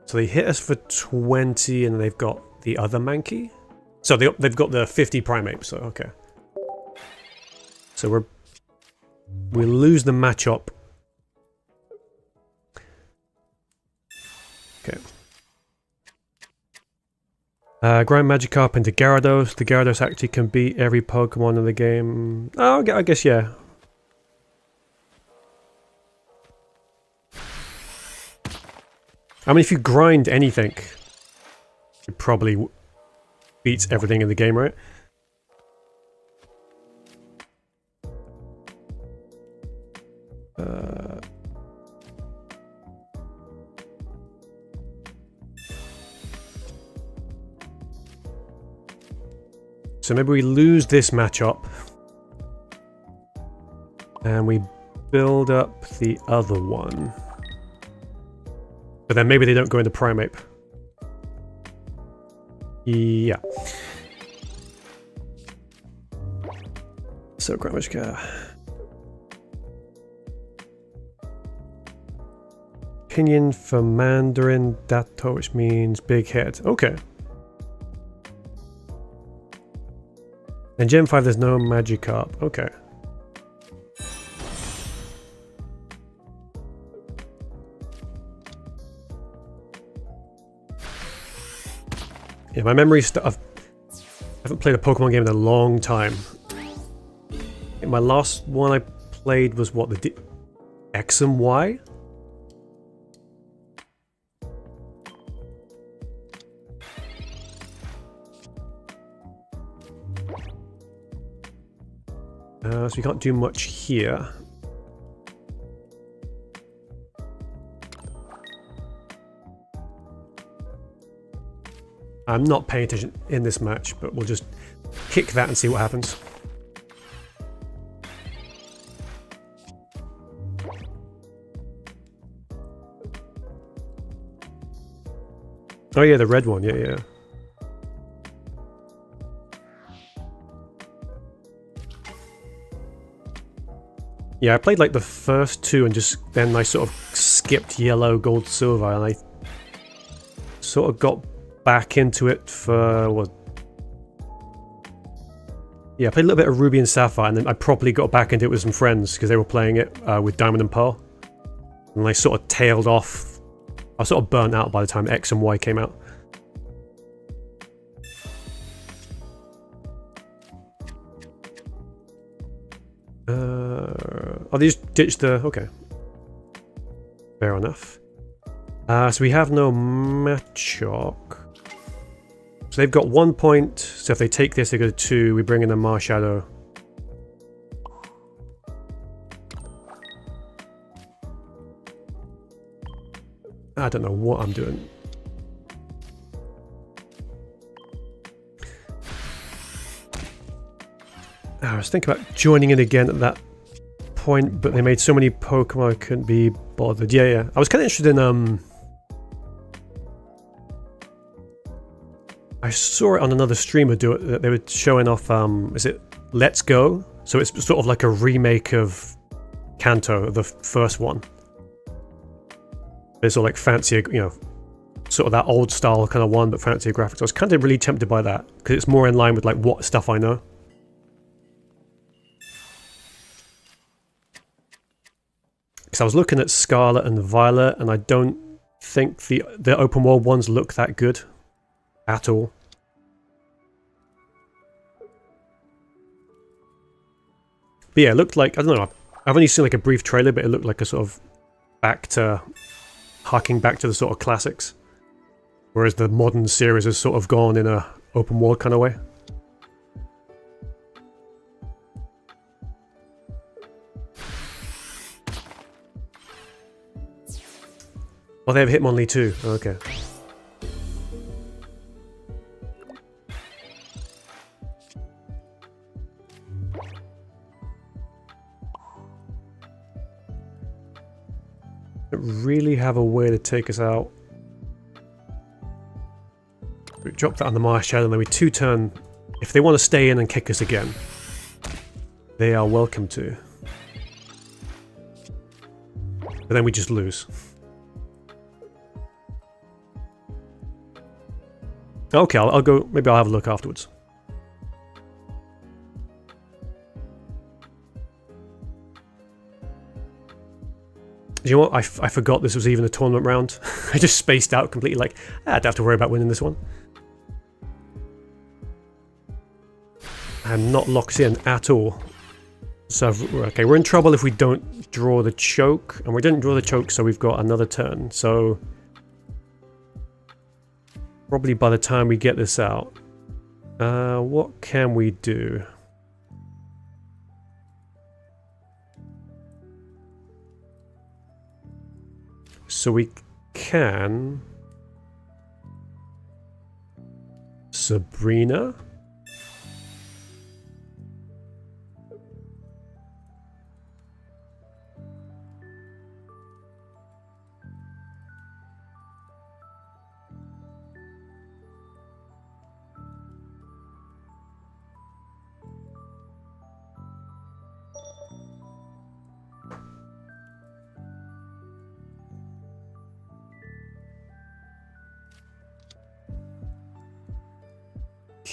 So they hit us for 20 and they've got the other Mankey? So they've got the 50 Primeape, so okay. So we lose the Machamp. Okay. Grind Magikarp into Gyarados. The Gyarados actually can beat every Pokemon in the game. Oh, I guess, yeah. I mean, if you grind anything, it probably beats everything in the game, right? So maybe we lose this matchup, and we build up the other one. But then maybe they don't go into Primeape. Yeah. So Grammatica. Opinion for Mandarin Dato, which means big head. Okay. And Gen 5 there's no Magikarp. Okay. Yeah, my memory I haven't played a Pokemon game in a long time. My last one I played was what, the X and Y? So we can't do much here. I'm not paying attention in this match, but we'll just kick that and see what happens. Oh yeah, the red one, yeah. Yeah, I played like the first two and just then I sort of skipped yellow, gold, silver, and I sort of got back into it for what? Yeah, I played a little bit of Ruby and Sapphire, and then I properly got back into it with some friends because they were playing it with Diamond and Pearl, and I sort of tailed off. I was sort of burnt out by the time X and Y came out. Oh, they just ditched the... okay. Fair enough. So we have no Machop. So they've got 1 point, so if they take this they go to 2, we bring in a Marshadow. I don't know what I'm doing. I was thinking about joining in again at that point, but they made so many Pokemon I couldn't be bothered. Yeah. I was kind of interested in I saw it on another streamer do it. They were showing off, is it Let's Go? So it's sort of like a remake of Kanto, the first one. It's all like fancier, you know, sort of that old style kind of one, but fancier graphics. I was kind of really tempted by that because it's more in line with like what stuff I know. Because I was looking at Scarlet and Violet, and I don't think the open world ones look that good at all. But yeah, it looked like, I don't know, I've only seen like a brief trailer, but it looked like a sort of harking back to the sort of classics. Whereas the modern series has sort of gone in a open world kind of way. Oh, they have Hitmonlee too. Okay. Don't really have a way to take us out. We drop that on the Marsh Shadow, and then we 2-turn. If they want to stay in and kick us again, they are welcome to. But then we just lose. Okay, I'll go. Maybe I'll have a look afterwards. Do you know what? I forgot this was even a tournament round. I just spaced out completely. Like, I don't have to worry about winning this one. I'm not locked in at all. So, okay, we're in trouble if we don't draw the choke. And we didn't draw the choke, so we've got another turn. So, probably by the time we get this out. What can we do? So we can... Sabrina?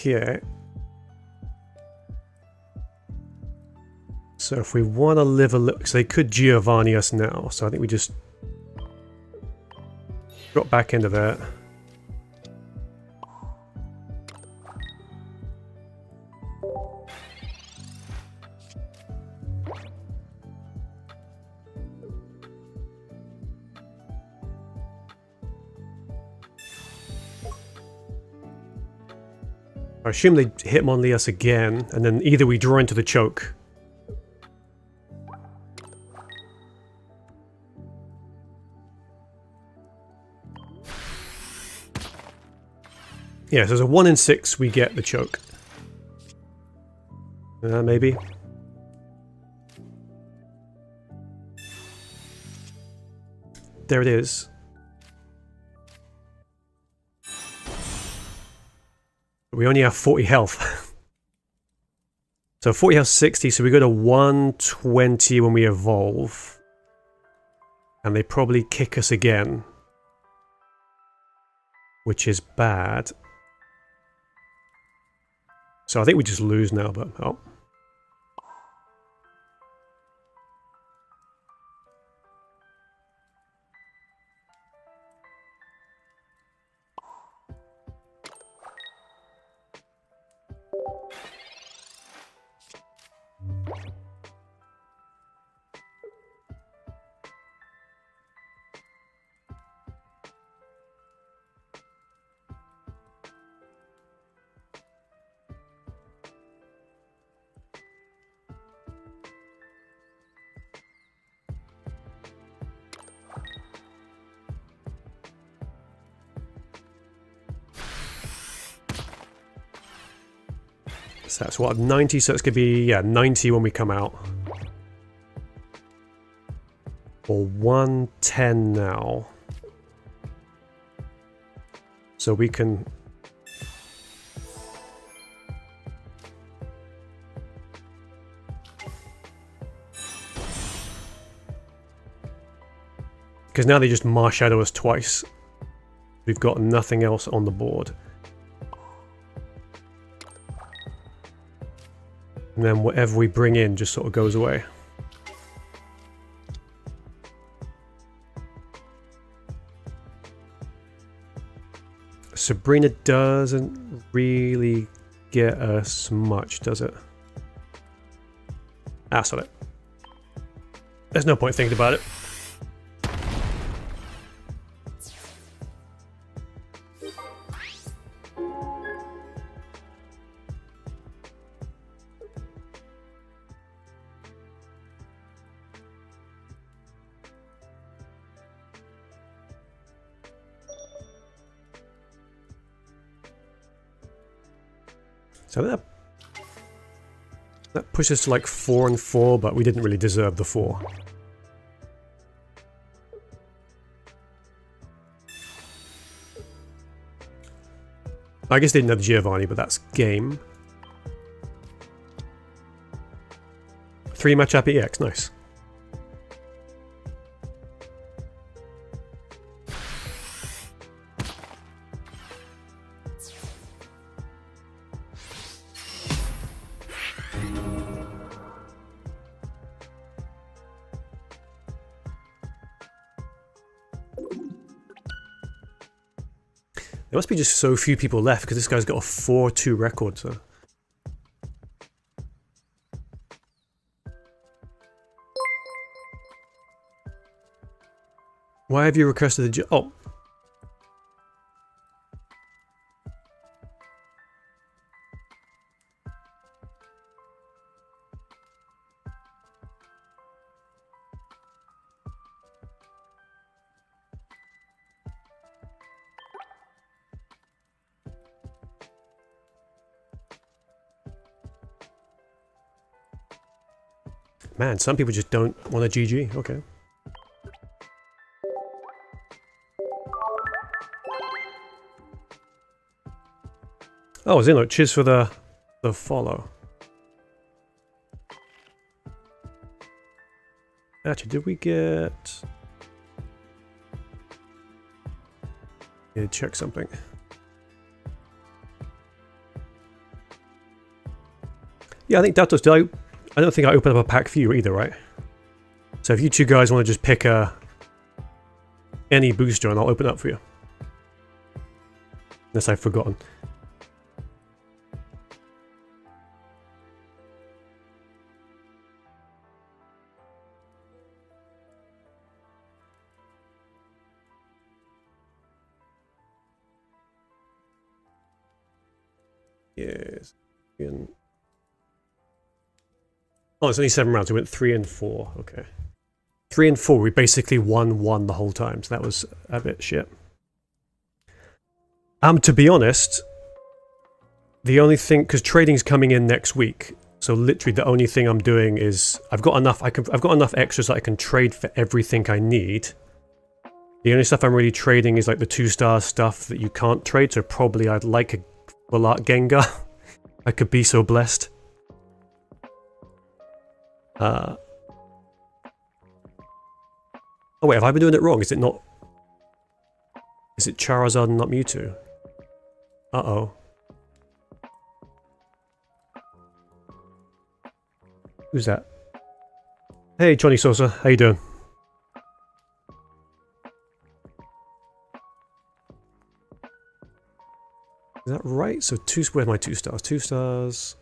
Okay. So if we want to live a little... So they could Giovanni us now. So I think we just... drop back into that. I assume they Hitmonlee us again, and then either we draw into the choke. Yeah, so there's a 1 in 6 we get the choke. Maybe. There it is. We only have 40 health. So 40 health, 60, so we go to 120 when we evolve. And they probably kick us again. Which is bad. So I think we just lose now, but oh. So that's what, 90? So it's going to be, yeah, 90 when we come out. Or 110 now. So we can Because now they just Marshadow us twice. We've got nothing else on the board. And then whatever we bring in just sort of goes away. Sabrina doesn't really get us much, does it? That's not it. There's no point thinking about it. So that pushes us to like 4 and 4, but we didn't really deserve the 4. I guess they didn't have the Giovanni, but that's game. 3 Machamp EX, nice. There must be just so few people left because this guy's got a 4-2 record, so. Why have you requested the oh. Man, some people just don't want a GG. Okay. Oh, Zeno, cheers for the follow. Actually, did we get... Yeah, check something. Yeah, I think Datos, I don't think I opened up a pack for you either, right? So if you two guys want to just pick any booster and I'll open up for you. Unless I've forgotten. Yes. Oh, it's only 7 rounds. We went 3 and 4. Okay. 3 and 4. We basically won the whole time. So that was a bit shit. To be honest, the only thing, because trading's coming in next week. So literally the only thing I'm doing is I've got enough. I've got enough extras that I can trade for everything I need. The only stuff I'm really trading is like the 2-star stuff that you can't trade. So probably I'd like a full art Gengar. I could be so blessed. Oh wait, have I been doing it wrong? Is it not... Is it Charizard and not Mewtwo? Uh-oh. Who's that? Hey, Johnny Sosa, how you doing? Is that right? So where's my 2 stars? 2 stars...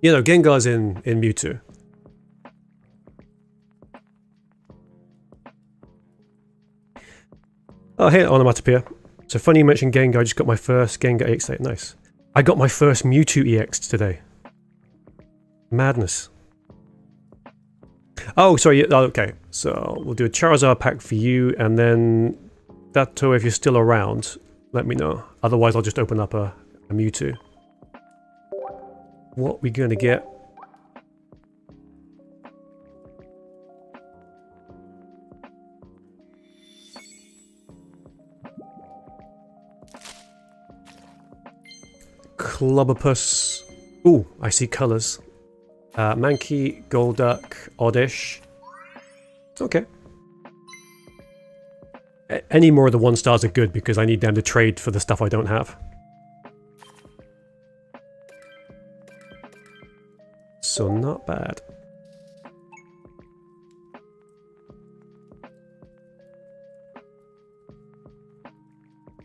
You know, Gengar's in Mewtwo. Oh, hey, Onomatopoeia. So funny you mentioned Gengar. I just got my first Gengar EX. Nice. I got my first Mewtwo EX today. Madness. Oh, sorry. Oh, okay. So we'll do a Charizard pack for you, and then Dato, if you're still around, let me know. Otherwise, I'll just open up a Mewtwo. What we gonna get? Clubberpuss. Ooh, I see colours. Mankey, Golduck, Oddish. Okay. any more of the 1-stars are good because I need them to trade for the stuff I don't have. So not bad.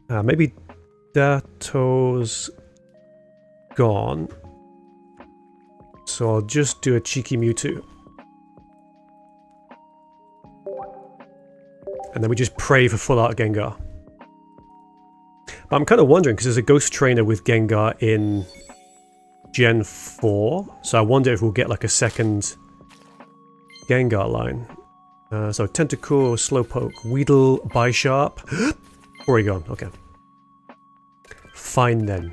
Maybe Dato's gone. So I'll just do a cheeky Mewtwo. And then we just pray for full art Gengar. But I'm kind of wondering, because there's a Ghost Trainer with Gengar in Gen 4. So I wonder if we'll get like a second Gengar line. So Tentacool, Slowpoke, Weedle, Bisharp. Already gone, okay. Fine then.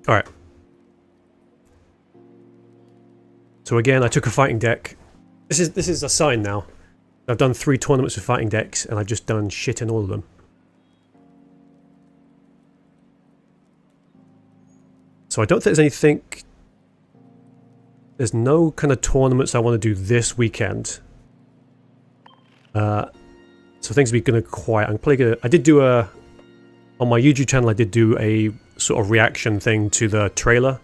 Alright. So again, I took a fighting deck. This is a sign now. I've done 3 tournaments with fighting decks, and I've just done shit in all of them. So I don't think there's anything... There's no kind of tournaments I want to do this weekend. So things are going to quiet. I'm probably gonna... I did do a... On my YouTube channel, I did do a sort of reaction thing to the trailer.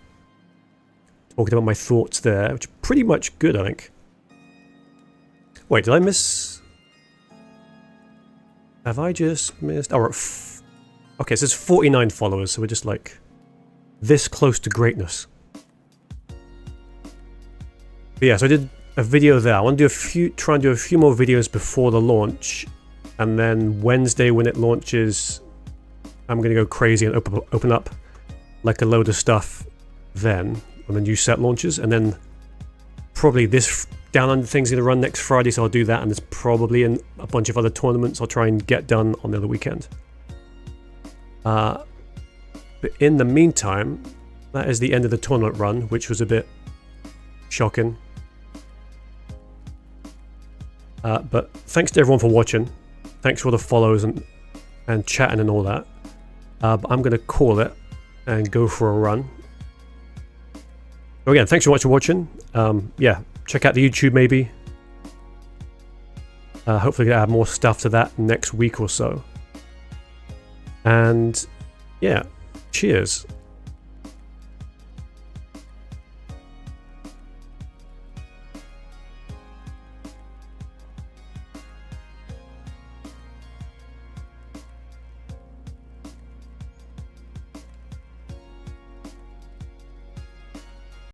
Talking about my thoughts there, which are pretty much good, I think. Wait, did I miss... Have I just missed... Oh, okay, so it's 49 followers, so we're just like... this close to greatness. But yeah, so I did a video there. I want to do try and do a few more videos before the launch. And then Wednesday when it launches, I'm going to go crazy and open up like a load of stuff then. When the new set launches, and then probably this Downunder thing's going to run next Friday, so I'll do that, and there's probably a bunch of other tournaments I'll try and get done on the other weekend. But in the meantime, that is the end of the tournament run, which was a bit shocking. But thanks to everyone for watching. Thanks for all the follows and chatting and all that. But I'm going to call it and go for a run. So again, thanks so much for watching. Yeah, check out the YouTube maybe. Hopefully I'll add more stuff to that next week or so. And yeah, cheers.